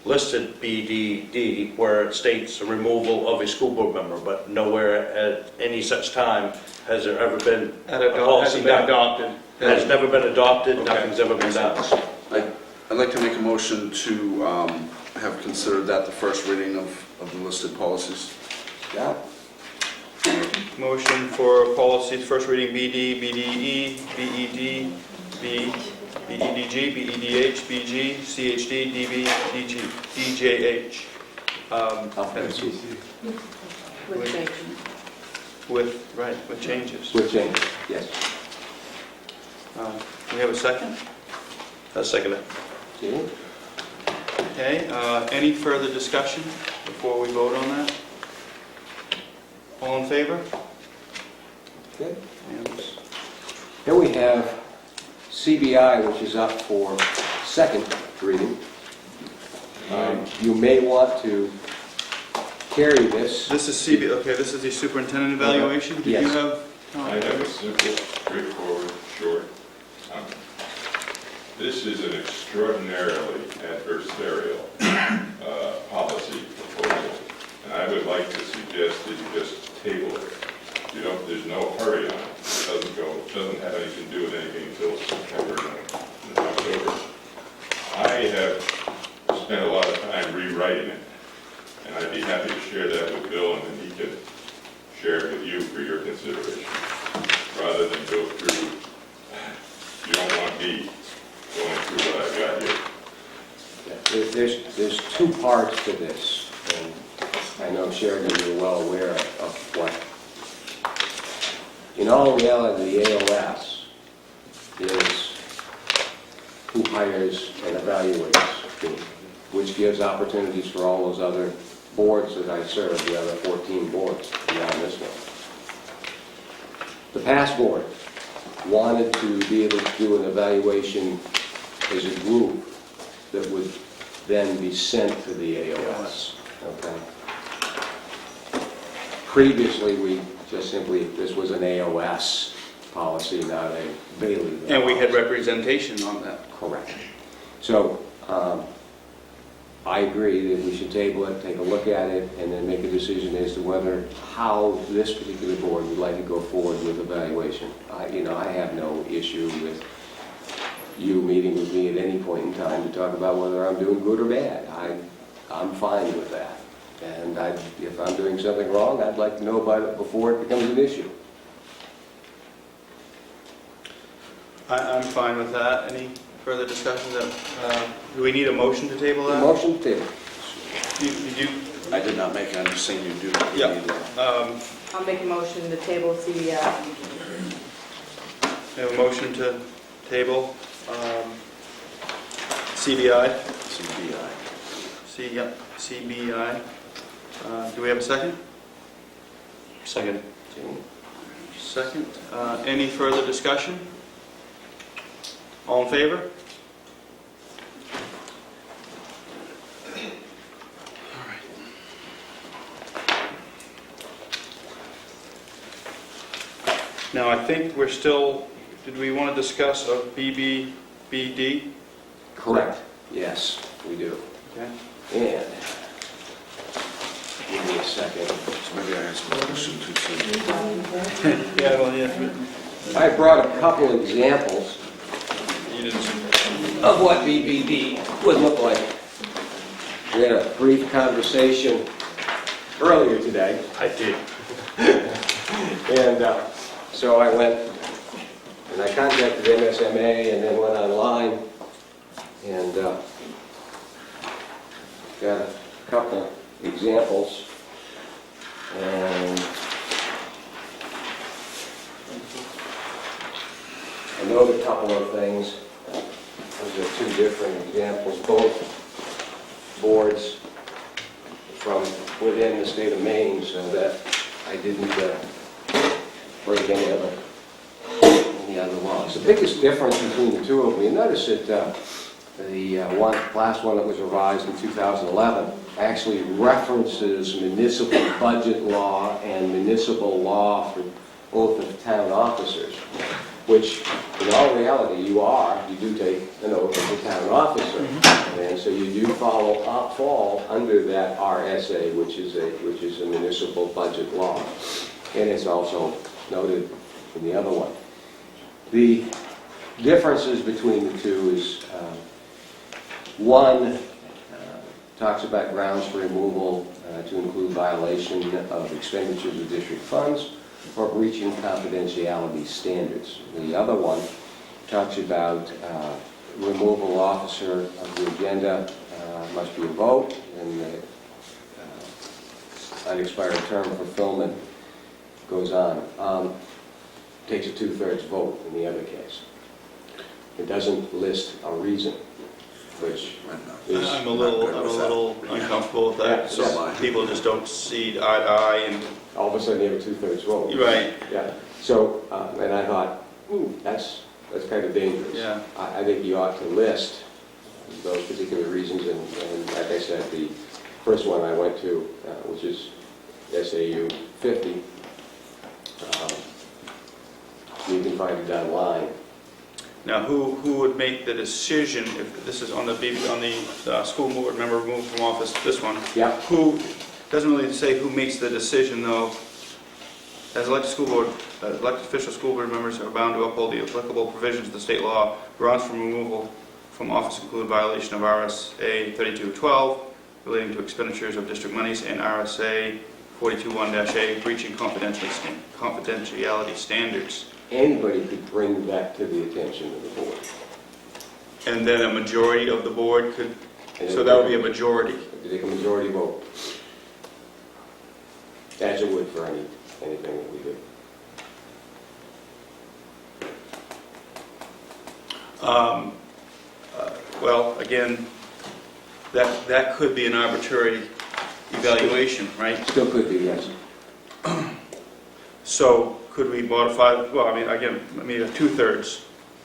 listed BDD where it states a removal of a school board member, but nowhere at any such time has there ever been a policy Hasn't been done. adopted. Has never been adopted, Okay. nothing's ever been done. I'd like to make a motion to have considered that the first reading of the listed policies. Yeah, Motion for policies, first reading BD, BDE, BED, BEDG, BEDH, BG, CHD, DB, DG, DJH. alphabet With change. With changes. with changes, yes. We have a second? I'll second it. Gene? Okay, any further discussion before we vote on that? All in favor? Good. Unanimous. Here we have CBI, which is up for second reading. You may want to carry this. This is CB, okay, this is the superintendent evaluation? Did you Yes. have? I have a simple, straightforward, short comment. This is an extraordinarily adversarial policy proposal, and I would like to suggest that you just table it. There's no hurry on it. It doesn't have anything to do with anything until September and October. I have spent a lot of time rewriting it, and I'd be happy to share that with Bill, and then he could share it with you for your consideration, rather than go through, you don't want me going through what I've got here. There's two parts to this, and I know Sheridan, you're well aware of what. In all reality, the AOS is who hires and evaluates me, which gives opportunities for all those other boards that I serve, the other 14 boards beyond this one. The past board wanted to be able to do an evaluation as a group that would then be sent to the AOS. Okay. Previously, we just simply, this was an AOS policy, not a Bailey. And we had policy. representation on that. Correct. So, I agree that we should table it, take a look at it, and then make a decision as to whether, how this particular board would like to go forward with evaluation. I have no issue with you meeting with me at any point in time to talk about whether I'm doing good or bad. I'm fine with that. And if I'm doing something wrong, I'd like to know about it before it becomes an issue. I'm fine with that. Any further discussion? Do we need a motion to table that? Motion to table. You, I did not make it, I'm just saying you do. Yeah. I'll make a motion to table CBI. We have a motion to table CBI. CBI. CBI. Do we have a second? Second. Second. Any further discussion? All in favor? Now, I think we're still, did we want to discuss a BBBD? Correct. Yes, we do. Okay. And, give me a second. So maybe I asked my question too soon. Yeah, well, yeah. I brought a couple examples You didn't. of what BBD would look like. We had a brief conversation earlier today, I did. and so I went and I contacted MSMA and then went online and got a couple examples. And I noted a couple of things. Those are two different examples, both boards from within the state of Maine, so that I didn't break any other laws. The biggest difference between the two of them, you notice that the last one that was revised in 2011 actually references municipal budget law and municipal law for both of town officers. which in all reality you do take an oath as a town officer. And so you do fall under that RSA, which is a municipal budget law. And it's also noted in the other one. The differences between the two is, one talks about grounds for removal to include violation of expenditures of district funds or breaching confidentiality standards. The other one talks about removal officer of the agenda must be a vote, and the unexpired term fulfillment goes on. Takes a 2/3 vote in the other case. It doesn't list a reason, which is... I'm a little uncomfortable with that, Yeah, so people just don't see eye to eye and... all of a sudden you have a 2/3 vote. Right. Yeah. So, and I thought, that's kind of dangerous. Yeah. I think you ought to list those particular reasons, and like I said, the first one I went to, which is SAU 50, you can find it online. Now, who would make the decision if this is on the school board member removed from office, this one? Yeah. Who, doesn't really say who makes the decision though. As elected official school board members are bound to uphold the applicable provisions of the state law. Grounds for removal from office include violation of RSA 3212 relating to expenditures of district monies and RSA 421-A breaching confidentiality standards. Anybody could bring that to the attention of the board. And then a majority of the board could, so that would be a majority. Take a majority vote. As it would for anything that we do. Well, again, that could be an arbitrary evaluation, right? Still could be, yes. So could we modify, well, I mean, again, maybe a 2/3.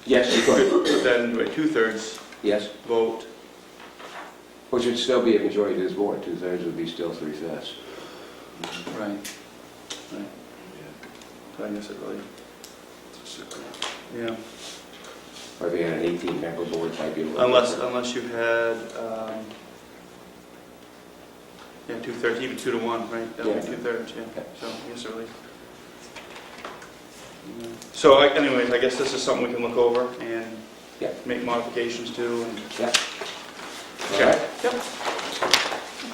Yes, you could. Then do a 2/3 Yes. vote. Which would still be a majority of this board. 2/3 would be still 3/5. Right. So I guess it really, yeah. Or if you had an 18-member board, might be a little different. Unless you had, 2/3, even 2 to 1, right? That would be Yeah. 2/3, yeah. So I guess it really. So anyways, I guess this is something we can look over and Yeah. make modifications to. And, Yeah. okay. All right. Yep.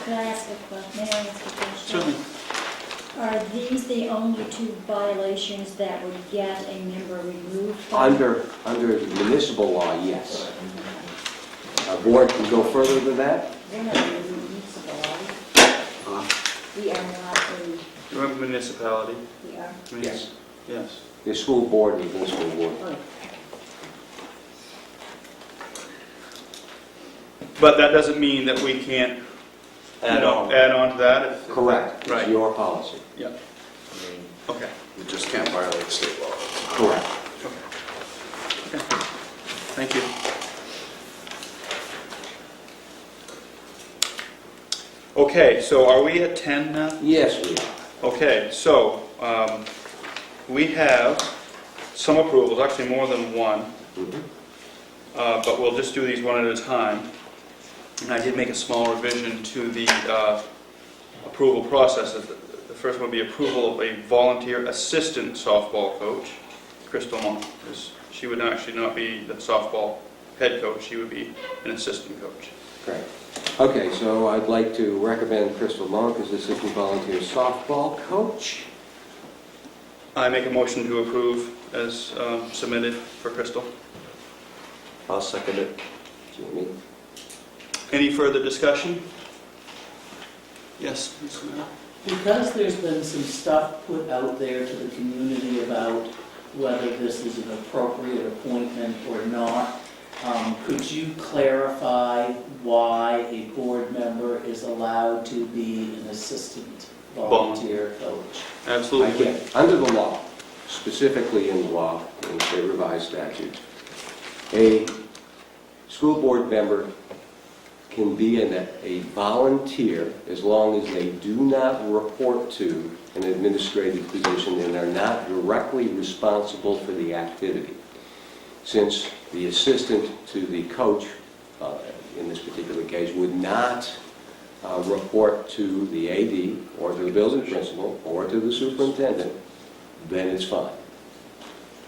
Could I ask a question? May I ask a question? Certainly. Are these the only two violations that would get a member removed? from- Under the municipal law, yes. Our board can go further than that? We're not a municipal, are we? We are not a, You remember municipality? we are. Yes. Yes. The school board is the school board. But that doesn't mean that we can't Add on. add on to that. If, Correct. Right. It's your policy. Yeah. Okay. You just can't violate state law. Correct. Okay. Thank you. Okay, so are we at 10 now? Yes, we are. Okay, so we have some approvals, actually more than one, Mhm. but we'll just do these one at a time. And I did make a small revision to the approval process. The first one would be approval of a volunteer assistant softball coach, Crystal Monk. She would actually not be the softball head coach, she would be an assistant coach. Great. Okay, so I'd like to recommend Crystal Monk as assistant volunteer softball coach. I make a motion to approve as submitted for Crystal. I'll second it. Jamie? Any further discussion? Yes, Ms. Smith? Because there's been some stuff put out there to the community about whether this is an appropriate appointment or not, could you clarify why a board member is allowed to be an assistant volunteer coach? Absolutely. Again, under the law, specifically in the law, in the revised statute, a school board member can be a volunteer as long as they do not report to an administrative position and are not directly responsible for the activity. Since the assistant to the coach, in this particular case, would not report to the AD or to the building principal or to the superintendent, then it's fine.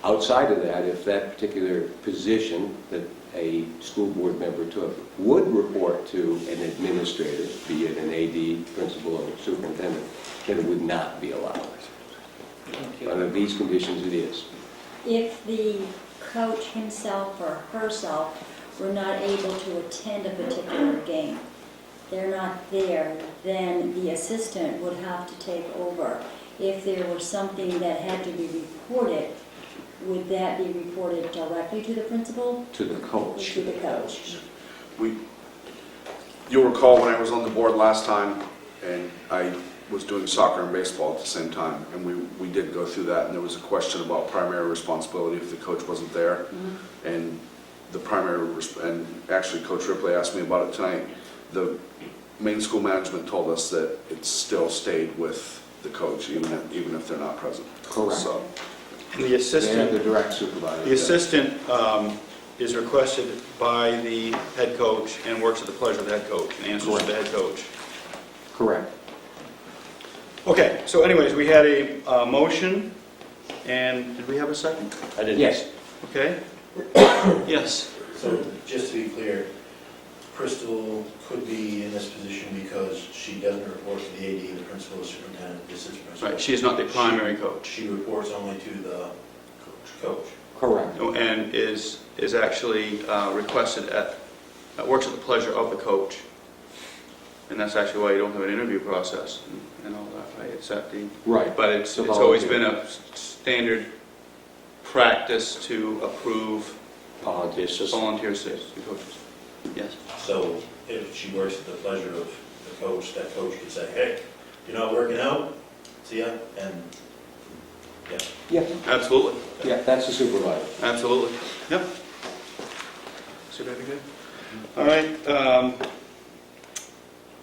Outside of that, if that particular position that a school board member took would report to an administrator, be it an AD, principal, or superintendent, then it would not be allowed. Under these conditions, it is. If the coach himself or herself were not able to attend a particular game, they're not there, then the assistant would have to take over. If there were something that had to be reported, would that be reported directly to the principal To the or coach. to the coach? You'll recall when I was on the board last time, and I was doing soccer and baseball at the same time, and we did go through that, and there was a question about primary responsibility if the coach wasn't there. And the and actually Coach Ripley asked me about it tonight. The main school management told us that it still stayed with the coach, even if they're not present. Correct. So, And the They're assistant, the direct supervisor. the assistant is requested by the head coach and works at the pleasure of the head coach and answers to the head coach. Correct. Okay, so anyways, we had a motion, and did we have a second? I didn't. Yes. Okay. Yes. So just to be clear, Crystal could be in this position because she doesn't report to the AD, the principal, the superintendent, the assistant principal. Right, she is not the primary coach, She reports only to the coach. Correct. and is actually requested works at the pleasure of the coach. And that's actually why you don't have an interview process and all that, right? It's at the, Right. but it's The always volunteer. been a standard practice to approve Politics. volunteer assistant coaches. Yes. So if she works at the pleasure of the coach, that coach could say, hey, you're not working out, see ya, and, yeah. Yeah, Absolutely, yeah, that's the supervisor. absolutely. Yep. See that good? All right.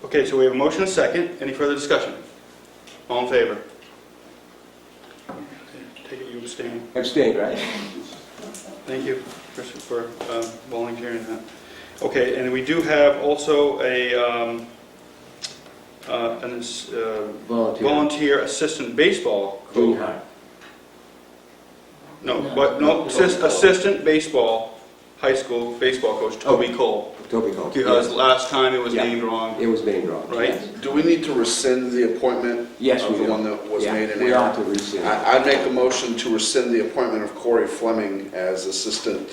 Okay, so we have a motion and a second. Any further discussion? All in favor? Take it you abstain. Abstain, right? Thank you, Chris, for volunteering that. Okay, and we do have also a Volunteer. volunteer assistant baseball Junior coach. high. Assistant baseball, high school baseball coach, Toby Cole. Toby Cole. Because Yes. last time it was Yeah. named wrong. It was named wrong. Right. Yes. do we need to rescind the appointment Yes, of we the do. one that was Yeah, made in we April? ought to rescind. I'd make a motion to rescind the appointment of Corey Fleming as assistant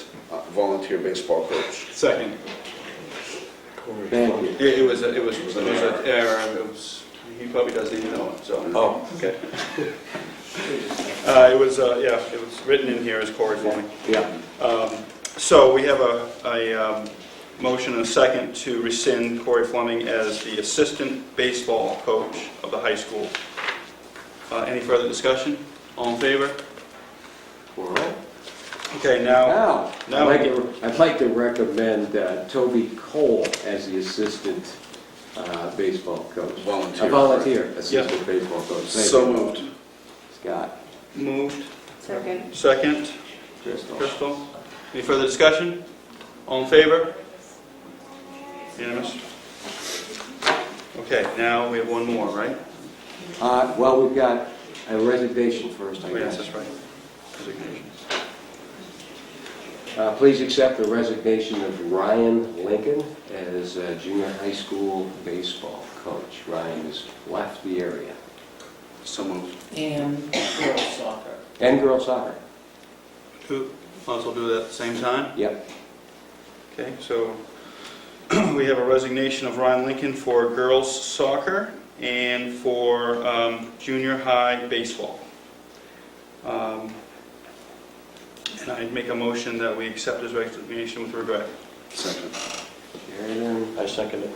volunteer baseball coach. Second. Thank you. It was an error. He probably doesn't even know it, so. Oh, Okay. It was written in here as Corey Fleming. Yeah. So we have a motion and a second to rescind Corey Fleming as the assistant baseball coach of the high school. Any further discussion? All in favor? All right. Okay, now, Now, I'd like to recommend Toby Cole as the assistant baseball coach. Volunteer. A volunteer assistant baseball coach. Thank So you. moved. Scott. moved, Second. second, Crystal. Crystal. Any further discussion? All in favor? Unanimous? Okay, now we have one more, right? Well, we've got a resignation first, I Oh, yes, guess. that's right. Resignation. Please accept the resignation of Ryan Lincoln as junior high school baseball coach. Ryan has left the area. So moved. And girls soccer. And girls soccer. Might as well do that at the same time. Yep. Okay, so we have a resignation of Ryan Lincoln for girls soccer and for junior high baseball. And I'd make a motion that we accept his resignation with regret. Second. Sheridan. I second it.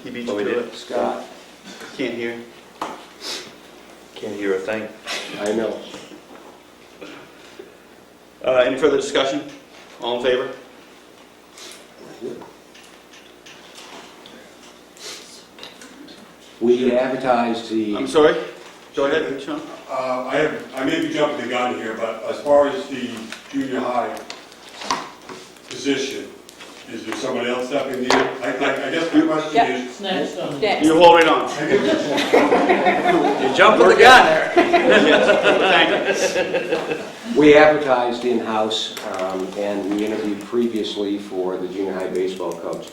He beat Oh, you we to did? it. Scott. Can't hear. Can't hear a thing. I know. Any further discussion? All in favor? We advertised I'm the, sorry? Go ahead, Sean. I may be jumping the gun here, but as far as the junior high position, is there someone else stepping in? I guess my question Yep. is, It's next on the. Next. You hold it on. You jumping the gun. we advertised in-house, and we interviewed previously for the junior high baseball coach.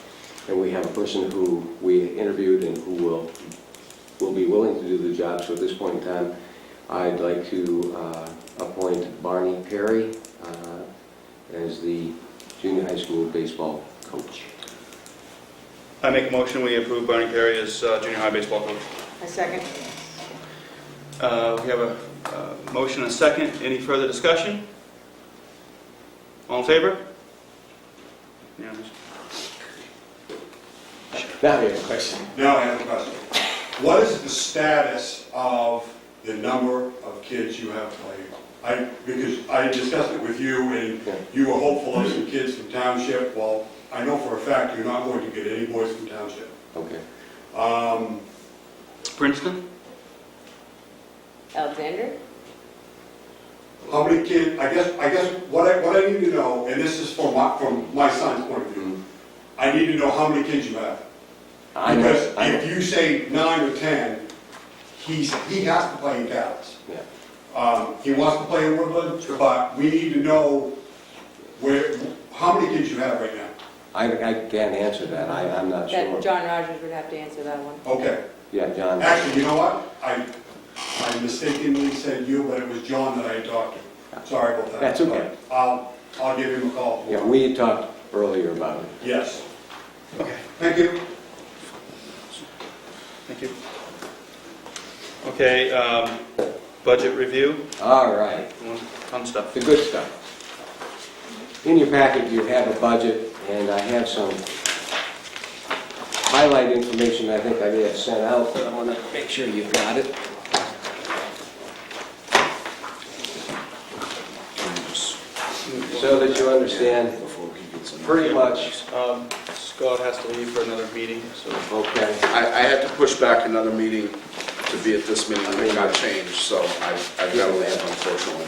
And we have a person who we interviewed and who will be willing to do the job. So at this point in time, I'd like to appoint Barney Perry as the junior high school baseball coach. I make a motion, we approve Barney Perry as junior high baseball coach. A second. We have a motion and a second. Any further discussion? All in favor? Unanimous. Now we have a question. now I have a question. What is the status of the number of kids you have playing? Because I discussed it with you, and you were hopeful of some kids from Township. Well, I know for a fact you're not going to get any boys from Township. Okay. Princeton? Alexander? How many kids, I guess what I need to know, and this is from my son's point of view, I need to know how many kids you have. I know. Because if you say 9 or 10, he has to play in Dallas. Yeah. He wants to play in Woodland, but we need to know how many kids you have right now. I can't answer that. I'm not That sure. John Rogers would have to answer that one. Okay. Yeah, John. Actually, you know what? I mistakenly said you, but it was John that I had talked to. Sorry about that. That's okay. I'll give him a call. Yeah, we had talked earlier about it. Yes. Okay. Thank you. Thank you. Okay, budget review, All right. fun stuff. The good stuff. In your packet, you have a budget, and I have some highlight information I think I may have sent out, but I want to make sure you've got it. So that you understand pretty much, Scott has to leave for another meeting, so. okay. I had to push back another meeting to be at this meeting, and it got changed, so I've got to leave, unfortunately.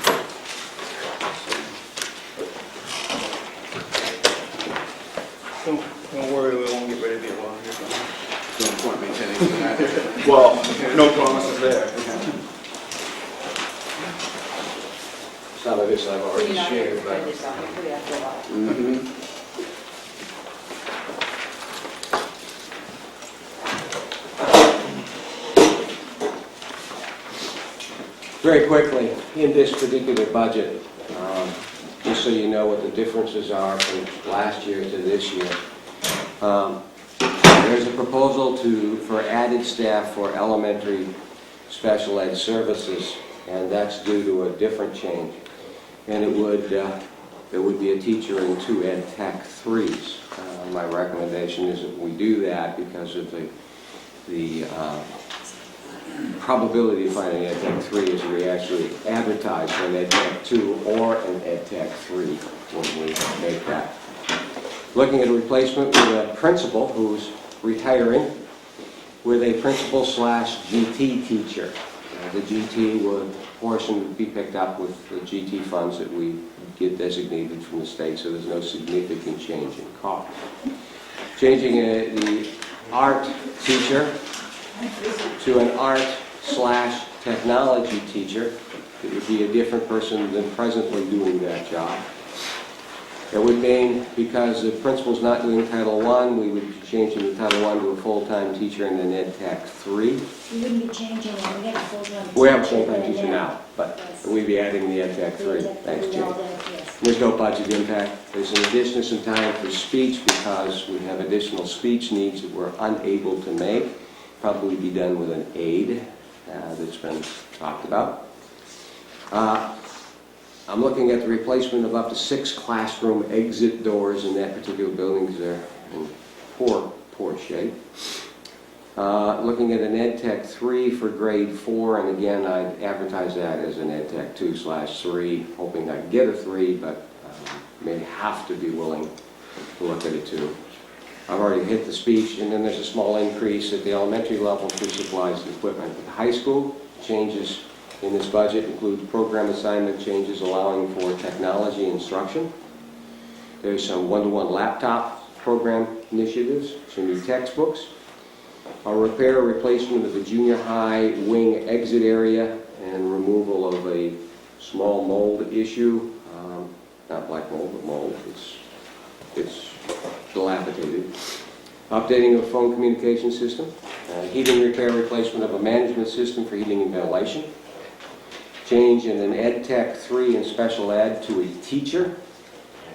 Don't worry, we won't get ready to be along here. No point maintaining that. Well, no promises there. Some of this I've You're already not going shared, to but this out, you put it after a while. Mhm. very quickly, in this particular budget, just so you know what the differences are from last year to this year, there's a proposal for added staff for elementary special ed services, and that's due to a different change. And there would be a teacher in 2 Ed Tech 3s. My recommendation is that we do that because of the probability of finding Ed Tech 3 is we actually advertise for an Ed Tech 2 or an Ed Tech 3 when we make that. Looking at a replacement with a principal who's retiring with a principal/GT teacher. The GT portion would be picked up with the GT funds that we get designated from the state, so there's no significant change in cost. Changing the art teacher to an art/technology teacher. It would be a different person than presently doing that job. It would mean, because the principal's not doing Title I, we would be changing the Title I to a full-time teacher in an Ed Tech 3. We wouldn't be changing it, we have a full-time teacher. We have a full-time but teacher now, but we'd be adding the Ed Tech 3. Thanks, Jane. Yes. There's no budget impact. There's an addition of some time for speech because we have additional speech needs that we're unable to make. Probably be done with an aide that's been talked about. I'm looking at the replacement of up to 6 classroom exit doors in that particular building because they're in poor shape. Looking at an Ed Tech 3 for grade 4, and again, I'd advertise that as an Ed Tech 2/3, hoping I get a 3, but may have to be willing to look at a 2. I've already hit the speech, and then there's a small increase at the elementary level for supplies and equipment. At the high school, changes in this budget include program assignment changes allowing for technology instruction. There's some one-to-one laptop program initiatives, some new textbooks, a repair or replacement of the junior high wing exit area, and removal of a small mold issue. Not black mold, but mold. It's dilapidated. Updating of a phone communication system. Heating repair replacement of a management system for heating and ventilation. Change in an Ed Tech 3 in special ed to a teacher.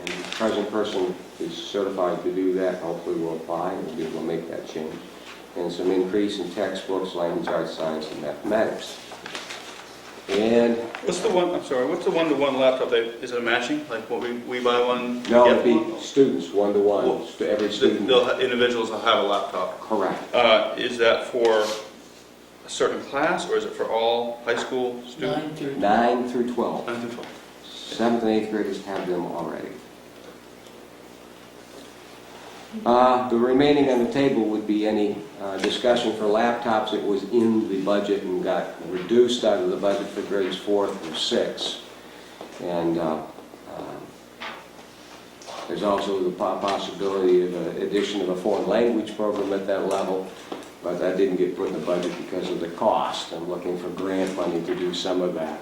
And the present person is certified to do that. Hopefully will apply and be able to make that change. And some increase in textbooks, language arts, science, and mathematics. And What's the one-to-one laptop? Is it matching? Like what we buy one? no, get it'd be one? students, one-to-one, to every student. Individuals will have a laptop. Correct. Is that for a certain class, or is it for all high school students? 9 through 12. 9 through 12. 7th and 8th graders have them already. The remaining on the table would be any discussion for laptops that was in the budget and got reduced out of the budget for grades 4 through 6. And there's also the possibility of an addition of a foreign language program at that level, but that didn't get put in the budget because of the cost. I'm looking for grant funding to do some of that.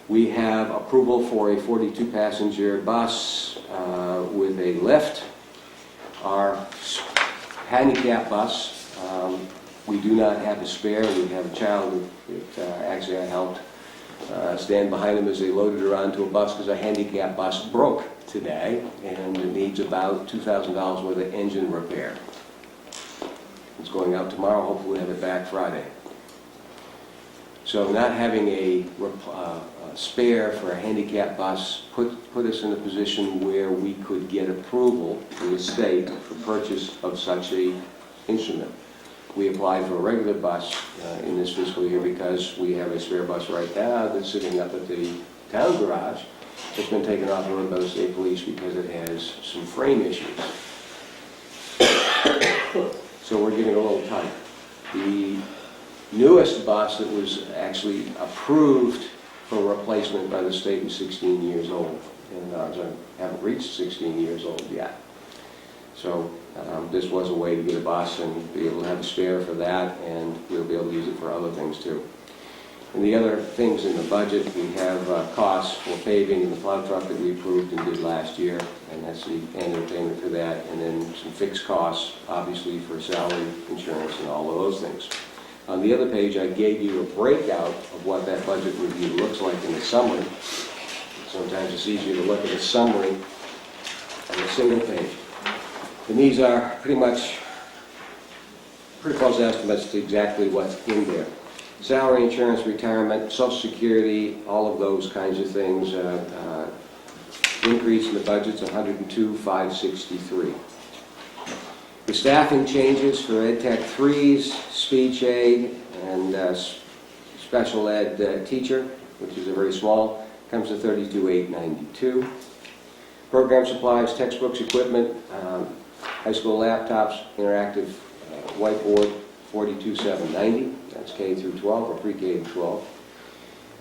We have approval for a 42-passenger bus with a lift. Our handicap bus, we do not have a spare. We have a child that actually I helped stand behind them as they loaded her onto a bus because our handicap bus broke today and it needs about $2,000 worth of engine repair. It's going out tomorrow. Hopefully we'll have it back Friday. So not having a spare for a handicap bus put us in a position where we could get approval from the state for purchase of such a instrument. We applied for a regular bus in this fiscal year because we have a spare bus right now that's sitting up at the town garage. It's been taken off the road by the state police because it has some frame issues. So we're getting a little tight. The newest bus that was actually approved for replacement by the state was 16 years old, and ours haven't reached 16 years old yet. So this was a way to get a bus and be able to have a spare for that, and we'll be able to use it for other things too. And the other things in the budget, we have costs for paving and the plow truck that we approved and did last year, and that's the annual payment for that, and then some fixed costs, obviously, for salary, insurance, and all of those things. On the other page, I gave you a breakout of what that budget review looks like in the summary. Sometimes it's easier to look at a summary on a single page. And these are pretty close estimates to exactly what's in there. Salary, insurance, retirement, Social Security, all of those kinds of things. Increase in the budget's $102,563. The staffing changes for Ed Tech 3s, speech aid, and special ed teacher, which is a very small, comes to $32,892. Program supplies, textbooks, equipment, high school laptops, interactive whiteboard, $42,790. That's K through 12 or pre-K to 12.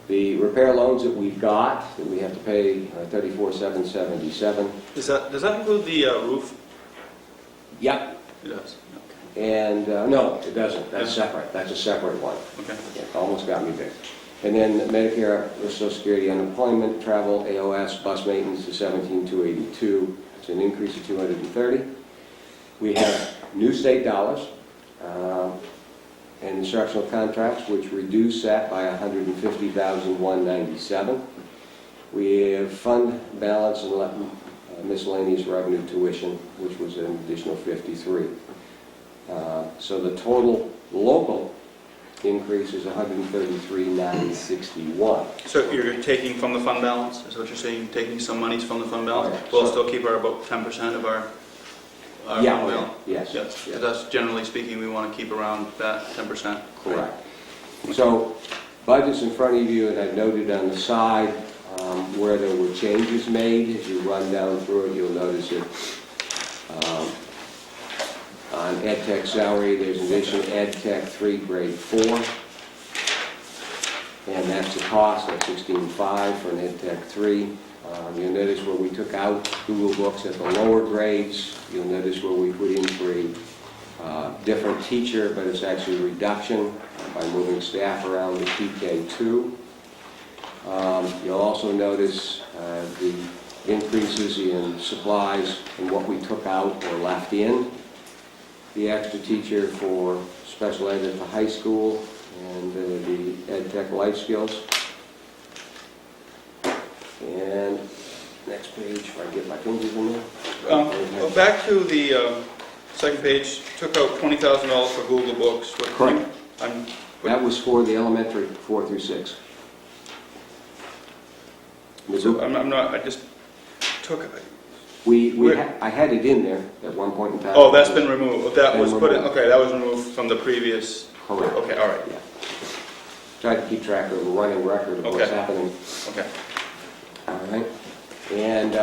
The repair loans that we've got that we have to pay are $34,777. Does that include the roof? Yep. It does. And no, it doesn't. That's separate. That's a separate one. Okay. It almost got me there. And then Medicare, Social Security, unemployment, travel, AOS, bus maintenance to $17,282. It's an increase of $230. We have new state dollars and instructional contracts, which reduce that by $150,197. We have fund balance and miscellaneous revenue tuition, which was an additional $53. So the total local increase is $133,961. So you're taking from the fund balance? Is what you're saying? Taking some monies from the fund balance? Right. We'll still keep our about 10% of our fund balance? Yes. Yes. Yes. That's generally speaking, we want to keep around that 10%. Correct. So budget's in front of you, and I've noted on the side where there were changes made. As you run down through it, you'll notice that On Ed Tech salary, there's an addition Ed Tech 3, grade 4. And that's the cost, that's $16,500 for an Ed Tech 3. You'll notice where we took out Google Books at the lower grades. You'll notice where we put in for a different teacher, but it's actually a reduction by moving staff around to TK2. You'll also notice the increases in supplies and what we took out or left in. The extra teacher for special ed at the high school and the Ed Tech life skills. And next page, if I get my fingers in there. Well, back to the second page, took out $20,000 for Google Books. Correct. I'm- That was for the elementary 4 through 6. So I'm not, I just took, I had it in there at one point in time. oh, that's been removed. That was Been put in, removed. okay, that was removed from the previous. Correct. Okay, all right, Yeah. Tried to keep track of a running record of what's Okay. happening. okay. All right. And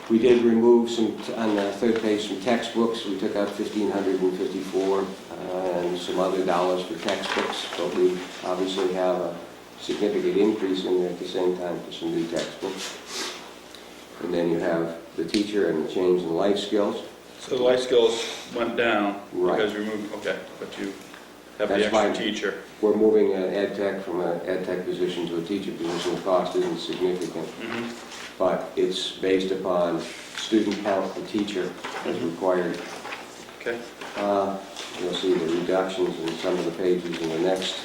we did remove some, on the third page, some textbooks. We took out $1,554 and some other dollars for textbooks. But we obviously have a significant increase in there at the same time for some new textbooks. And then you have the teacher and the change in life skills. So the life skills went down Right. because you removed, okay, but you have the That's extra fine. teacher. We're moving an ed tech from an ed tech position to a teacher position. The cost isn't significant, Mhm. but it's based upon student count per teacher as required. Okay, You'll see the reductions in some of the pages in the next.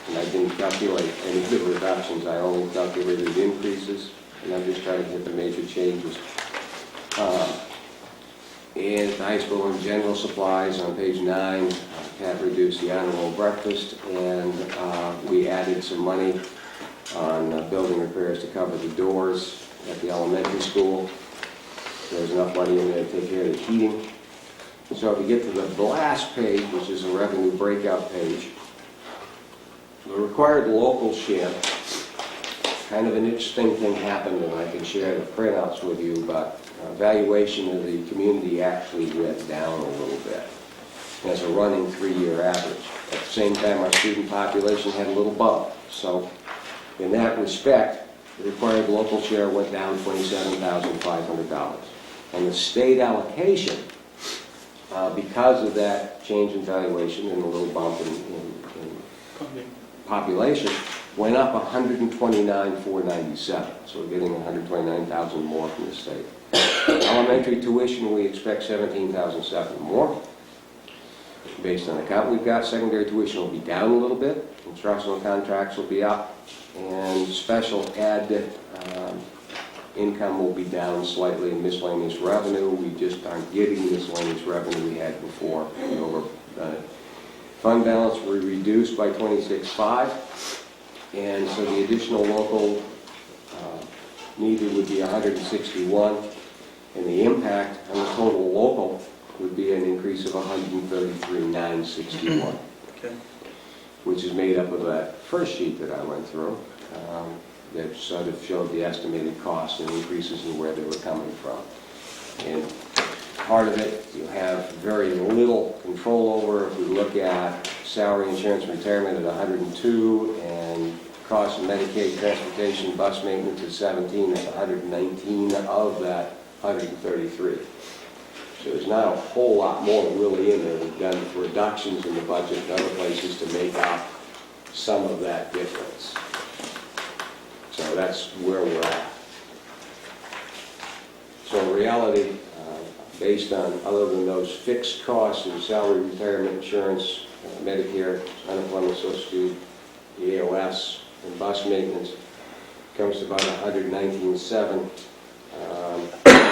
And I didn't calculate any of the reductions. I only calculated increases, and I'm just trying to hit the major changes. And high school and general supplies on page 9, Pat reduced the honor roll breakfast, and we added some money on building repairs to cover the doors at the elementary school. There's enough money in there to take care of the heating. So if you get to the last page, which is a revenue breakout page, the required local share, kind of an interesting thing happened, and I can share the printouts with you, but valuation of the community actually went down a little bit as a running 3-year average. At the same time, our student population had a little bump. So in that respect, the required local share went down $27,500. And the state allocation, because of that change in valuation and a little bump in population, went up $129,497. So we're getting $129,000 more from the state. Elementary tuition, we expect $17,007 more. Based on the count we've got, secondary tuition will be down a little bit. Instructional contracts will be up. And special ed income will be down slightly in miscellaneous revenue. We just aren't getting the miscellaneous revenue we had before. Fund balance will be reduced by $26,500. And so the additional local needed would be $161,000. And the impact on the total local would be an increase of $133,961. okay. Which is made up of that first sheet that I went through, that sort of showed the estimated costs and increases and where they were coming from. And part of it you have very little control over. If we look at salary, insurance, and retirement at 102, and cost of Medicaid, transportation, bus maintenance at 17, that's 119 of that 133. So there's not a whole lot more really in there. We've done reductions in the budget in other places to make up some of that difference. So that's where we're at. So in reality, based on, other than those fixed costs of salary, retirement, insurance, Medicare, unemployment, Social Security, the AOS, and bus maintenance, comes to about $119,700.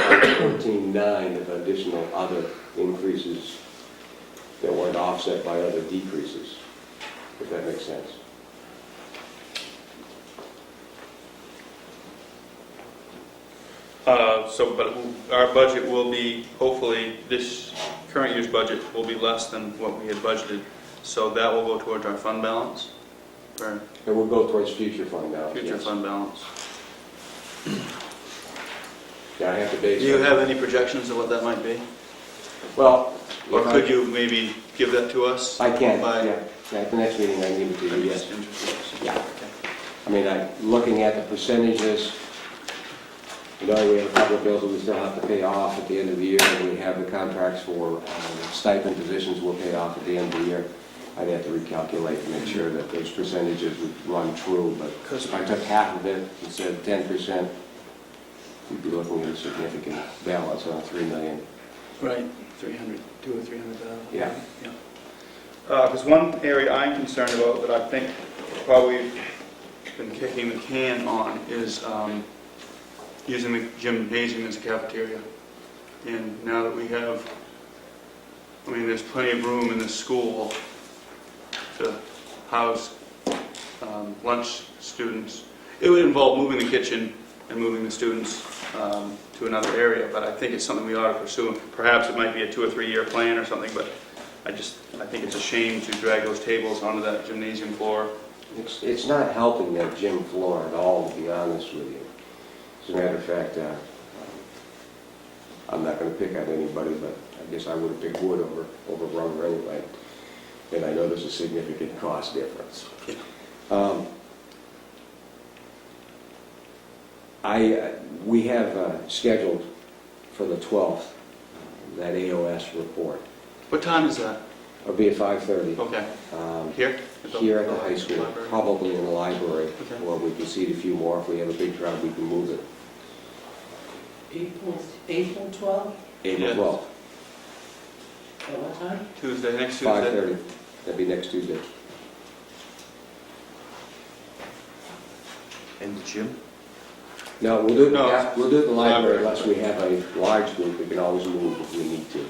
14.9 of additional other increases that weren't offset by other decreases, if that makes sense. But our budget will be, hopefully, this current year's budget will be less than what we had budgeted. So that will go towards our fund balance, or And we'll go towards future fund balance. future yes. fund balance. Yeah, I have to base Do you it. have any projections of what that might be? Well, Or could you maybe give that to us? I can, By- yeah. At the next meeting, I can give it to That'd you, be yes. interesting. Yeah. I mean, looking at the percentages, we have a couple of bills that we still have to pay off at the end of the year, and we have the contracts for stipend positions we'll pay off at the end of the year. I'd have to recalculate to make sure that those percentages would run true, but if I took half of it instead of 10%, you'd be looking at a significant balance on $3 million. Right, 300, 200 or 300,000. Yeah. Because one area I'm concerned about that I think probably been kicking the can on is using the gymnasium as a cafeteria. And now that we have, I mean, there's plenty of room in the school to house lunch students. It would involve moving the kitchen and moving the students to another area, but I think it's something we ought to pursue. Perhaps it might be a 2 or 3 year plan or something, but I think it's a shame to drag those tables onto that gymnasium floor. It's not helping that gym floor at all, to be honest with you. As a matter of fact, I'm not going to pick on anybody, but I guess I would have picked wood over rubber anyway. And I know there's a significant cost difference. We have scheduled for the 12th that AOS report. What time is that? It'll be at 5:30. Okay. Um, Here? Here at the high school, Library? probably in the library, Okay. where we can seat a few more. If we have a big crowd, we can move it. April 12th, April Yeah. 12th, Oh, at what time? Tuesday, next Tuesday? 5:30. That'd be next Tuesday. In the gym? No, we'll do it, No. we'll do it in the library Library. unless we have a large group. We can always move if we need to.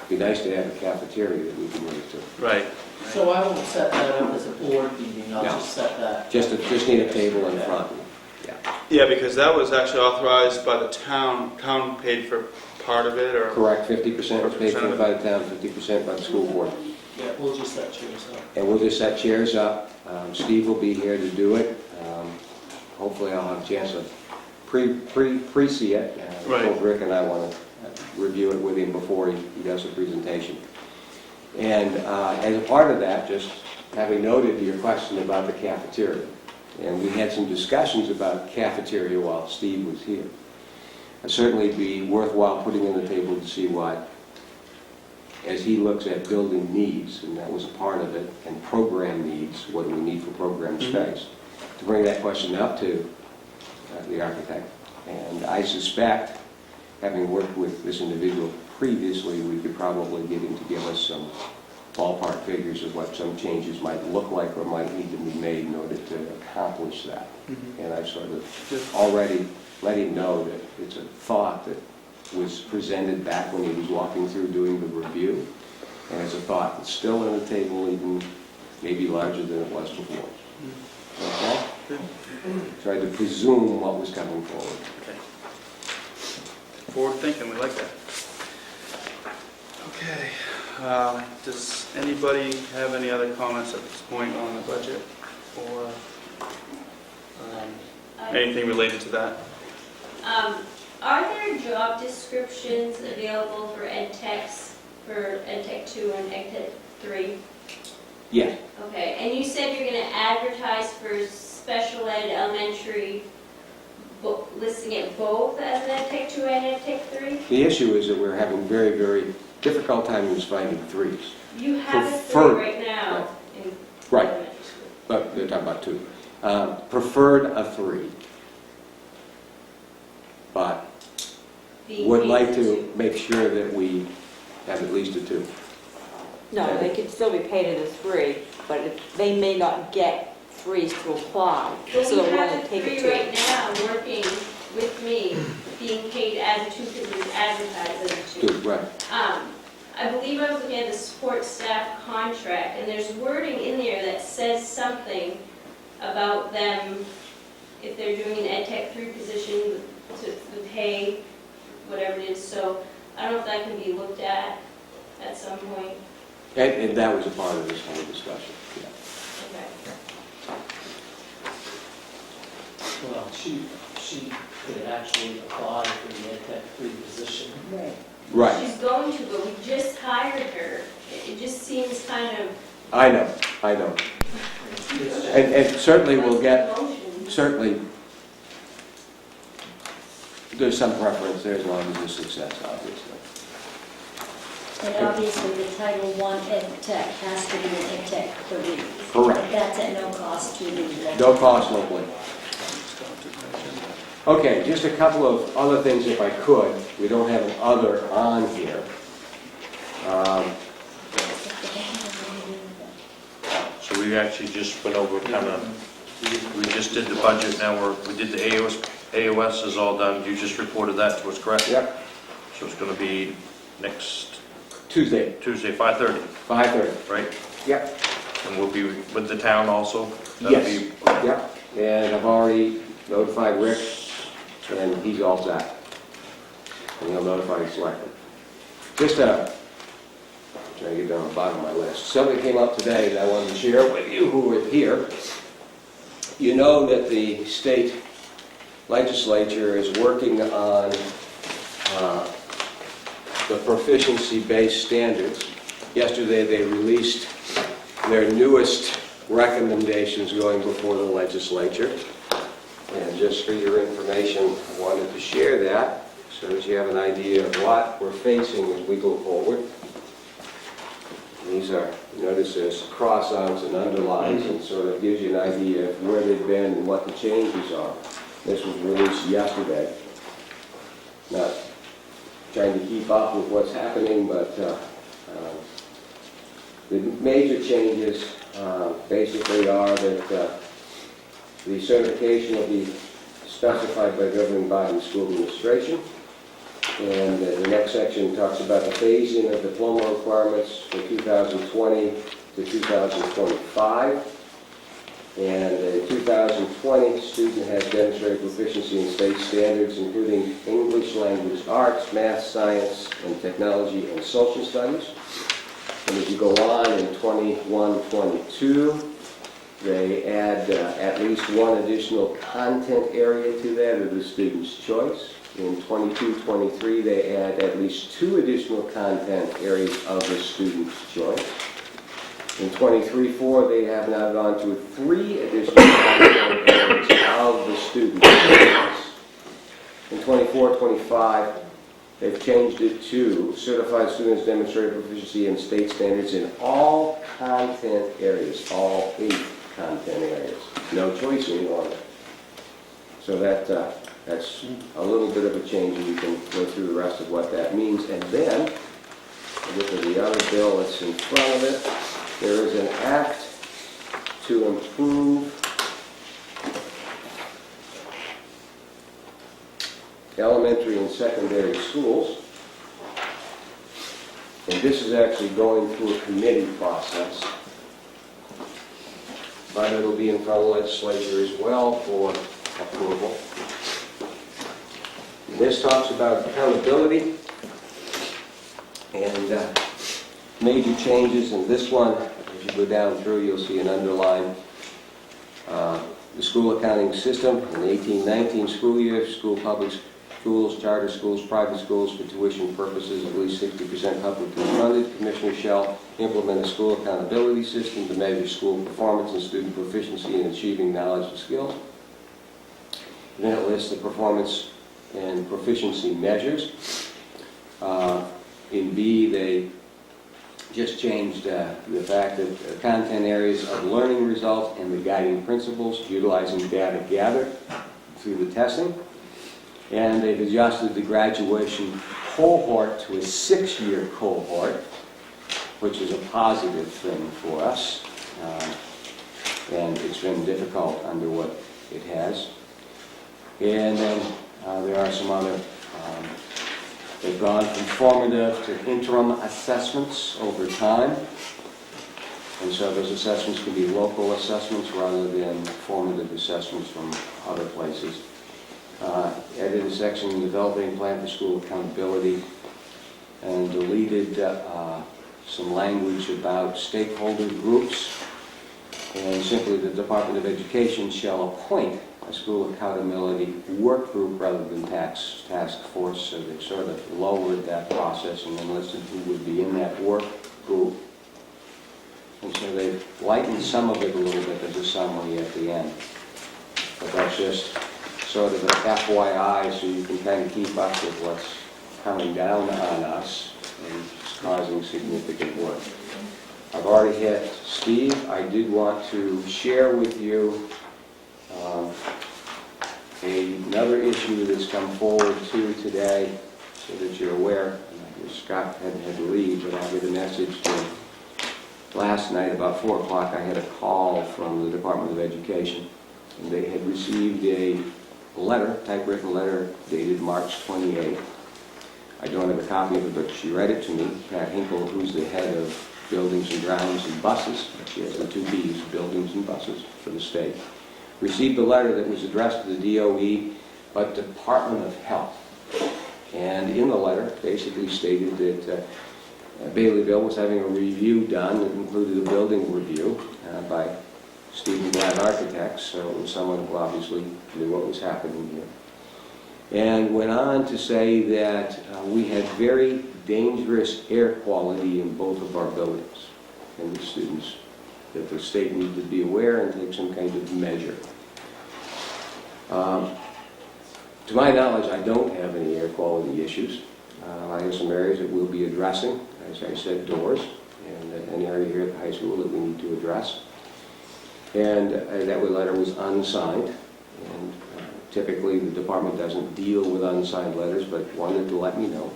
Be nice to have a cafeteria that we can move to. Right. So I won't set that up as a board meeting, I'll No. just set that. Just need a table in front. Yeah. Yeah, because that was actually authorized by the town. Town paid for part of it, or? Correct, 50% was paid for by the town, 50% by the school board. Yeah, we'll just set chairs up. And we'll just set chairs up. Steve will be here to do it. Hopefully I'll have a chance to pre-see it. Right. Both Rick and I want to review it with him before he does the presentation. And as a part of that, just having noted your question about the cafeteria, and we had some discussions about cafeteria while Steve was here. It'd certainly be worthwhile putting on the table to see what, as he looks at building needs, and that was a part of it, and program needs, what do we need for program space, to bring that question up to the architect. And I suspect, having worked with this individual previously, we could probably get him to give us some ballpark figures of what some changes might look like or might need to be made in order to accomplish that. And I've sort of already let him know that it's a thought that was presented back when he was walking through doing the review, and it's a thought that's still on the table, even maybe larger than it was before. Okay? Tried to presume what was coming forward. Forward thinking, we like that. Okay. Does anybody have any other comments at this point on the budget or anything related to that? Are there job descriptions available for ed techs, for ed tech 2 and ed tech 3? Yeah. Okay, and you said you're going to advertise for special ed elementary, listing it both as an ed tech 2 and ed tech 3? The issue is that we're having very, very difficult times finding threes. You have a 3 Preferred. right now in Right. elementary school. But they're talking about 2. Preferred a 3. But Being would paid like for to 2. make sure that we have at least a 2. No, they could still be paid at a 3, but they may not get 3s to apply, But so we they're willing have to a take 3 a 2. right now working with me, being paid as a 2 because it was advertised as a 2. 2, right. I believe I was looking at the support staff contract, and there's wording in there that says something about them, if they're doing an ed tech 3 position, to the pay, whatever it is. So I don't know if that can be looked at some point. And that was a part of this whole discussion. Yeah. Okay. Well, she could actually apply for the Ed Tech 3 position. Right. Right. she's going to, but we just hired her. It just seems kind of. I know. And certainly we'll get, certainly, there's some preference there as long as there's success, obviously. And obviously, the Title I ed tech has to be an ed tech career. Correct. But that's at no cost to the local. No cost locally. Okay, just a couple of other things if I could. We don't have an other on here. So we actually just went over kind of, we just did the budget, now we did the AOS is all done, you just reported that to us, correct? Yep, So it's gonna be next Tuesday, Tuesday, 5:30, 5:30. right? Yep, And we'll be with the town also? That'll yes, be- yep. And I've already notified Rick, and he's all set. And he'll notify the selectmen. Just trying to get down the bottom of my list. Something came up today that I wanted to share with you who were here. You know that the state legislature is working on the proficiency-based standards. Yesterday, they released their newest recommendations going before the legislature. And just for your information, I wanted to share that so that you have an idea of what we're facing as we go forward. These are, notice there's cross-outs and underlines, and sort of gives you an idea of where they've been and what the changes are. This was released yesterday. Not trying to keep up with what's happening, but the major changes basically are that the certification will be specified by governing body and school administration. And the next section talks about the phasing of diploma requirements for 2020 to 2025. And a 2020 student has demonstrated proficiency in state standards, including English language arts, math, science, and technology, and social studies. And as you go on in 21-22, they add at least one additional content area to that of the student's choice. In 22-23, they add at least two additional content areas of the student's choice. In 23-4, they have now gone to 3 additional content areas of the student's choice. In 24-25, they've changed it to certified students demonstrate proficiency in state standards in all content areas, all 8 content areas. No choice any longer. So that's a little bit of a change, and you can go through the rest of what that means. And then, look at the other bill that's in front of it. There is an act to improve elementary and secondary schools. And this is actually going through a committee process. But it'll be in front of the legislature as well for approval. This talks about accountability and major changes in this one. If you go down through, you'll see an underline. The school accounting system in the 18-19 school year, school public schools, charter schools, private schools for tuition purposes, at least 60% publicly funded. Commissioners shall implement a school accountability system to measure school performance and student proficiency in achieving knowledge and skills. And then it lists the performance and proficiency measures. In B, they just changed the fact that content areas of learning results and the guiding principles, utilizing data gathered through the testing. And they've adjusted the graduation cohort to a 6-year cohort, which is a positive thing for us. And it's been difficult under what it has. And then there are some other, they've gone from formative to interim assessments over time. And so those assessments can be local assessments rather than formative assessments from other places. Added a section in developing plan for school accountability and deleted some language about stakeholder groups. And simply the Department of Education shall appoint a school accountability work group rather than task force, so they sort of lowered that process and enlisted who would be in that work group. And so they've lightened some of it a little bit, there's a summary at the end. But that's just sort of an FYI, so you can kind of keep up with what's coming down on us and it's causing significant work. I've already hit Steve. I did want to share with you another issue that's come forward too today, so that you're aware. Scott had to leave, but I get a message to last night about 4 o'clock. I had a call from the Department of Education, and they had received a letter, typewritten letter, dated March 28th. I don't have a copy of it, but she read it to me. Pat Hinkle, who's the head of Buildings and Grounds and Buses, she has the 2 B's, Buildings and Buses, for the state, received a letter that was addressed to the DOE, but Department of Health. And in the letter, basically stated that Baileyville was having a review done that included a building review by Stephen Glad Architects, so it was someone who obviously knew what was happening here. And went on to say that we had very dangerous air quality in both of our buildings, and the students, that the state needed to be aware and take some kind of measure. To my knowledge, I don't have any air quality issues. I have some areas that we'll be addressing, as I said, doors, and an area here at the high school that we need to address. And that letter was unsigned, and typically the department doesn't deal with unsigned letters, but wanted to let me know.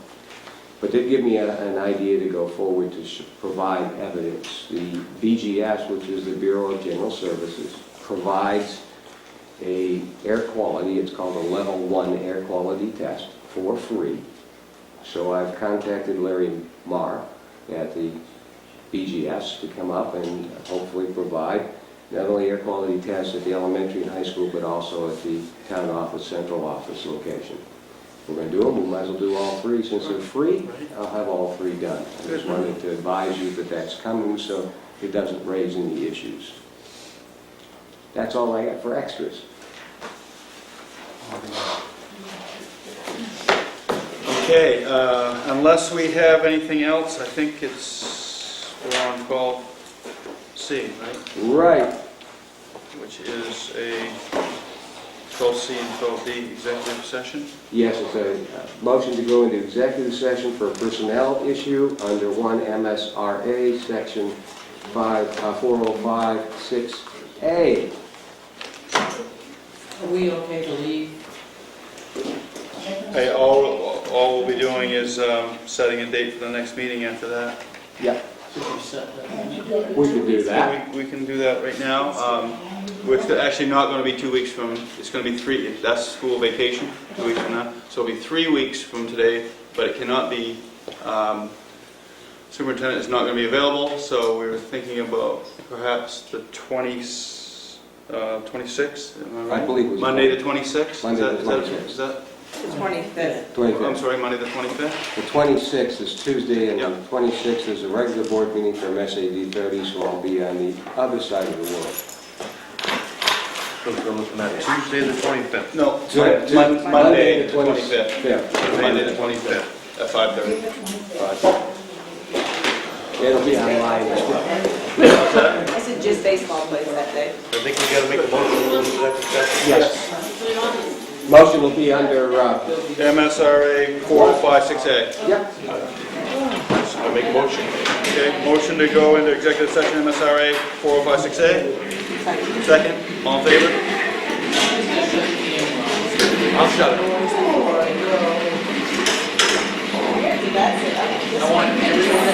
But did give me an idea to go forward to provide evidence. The BGS, which is the Bureau of General Services, provides a air quality, it's called a level 1 air quality test, for free. So I've contacted Larry Marr at the BGS to come up and hopefully provide not only air quality tests at the elementary and high school, but also at the town office, central office location. We're going to do them, we might as well do all 3. Since they're free, I'll have all 3 done. I just wanted to advise you that that's coming so it doesn't raise any issues. That's all I got for extras. Okay, unless we have anything else, I think we're on 12C, right? Right. Which is a 12C and 12D executive session. Yes, it's a motion to go into executive session for a personnel issue under 1 MSRA, section 4056A. Are we okay to leave? Hey, all we'll be doing is setting a date for the next meeting after that. Yeah, Should we set that? we can do that. So we can do that right now. It's actually not going to be 2 weeks from, it's going to be 3, that's school vacation, 2 weeks from now. So it'll be 3 weeks from today, but it cannot be, superintendent is not going to be available, so we were thinking about perhaps the 26th, am I right? I believe it was Monday the 26th? Monday the 26th. Is that, The 25th. I'm 25th. sorry, Monday the 25th? The 26th is Tuesday, and Yep. the 26th is a regular board meeting for MSAD 30, so I'll be on the other side of the world. So we're looking at Tuesday the 25th. No, Monday Monday the 25th. Yeah, Monday the 25th at 5:30. it'll be online as well. I said just baseball plays that day. I think we gotta make a motion to go into executive session. Yes. Motion will be under, MSRA 4056A. yep. I make a motion. Okay, motion to go into executive session, MSRA 4056A. Second, all in favor? I'll shut it. That's it. I want everyone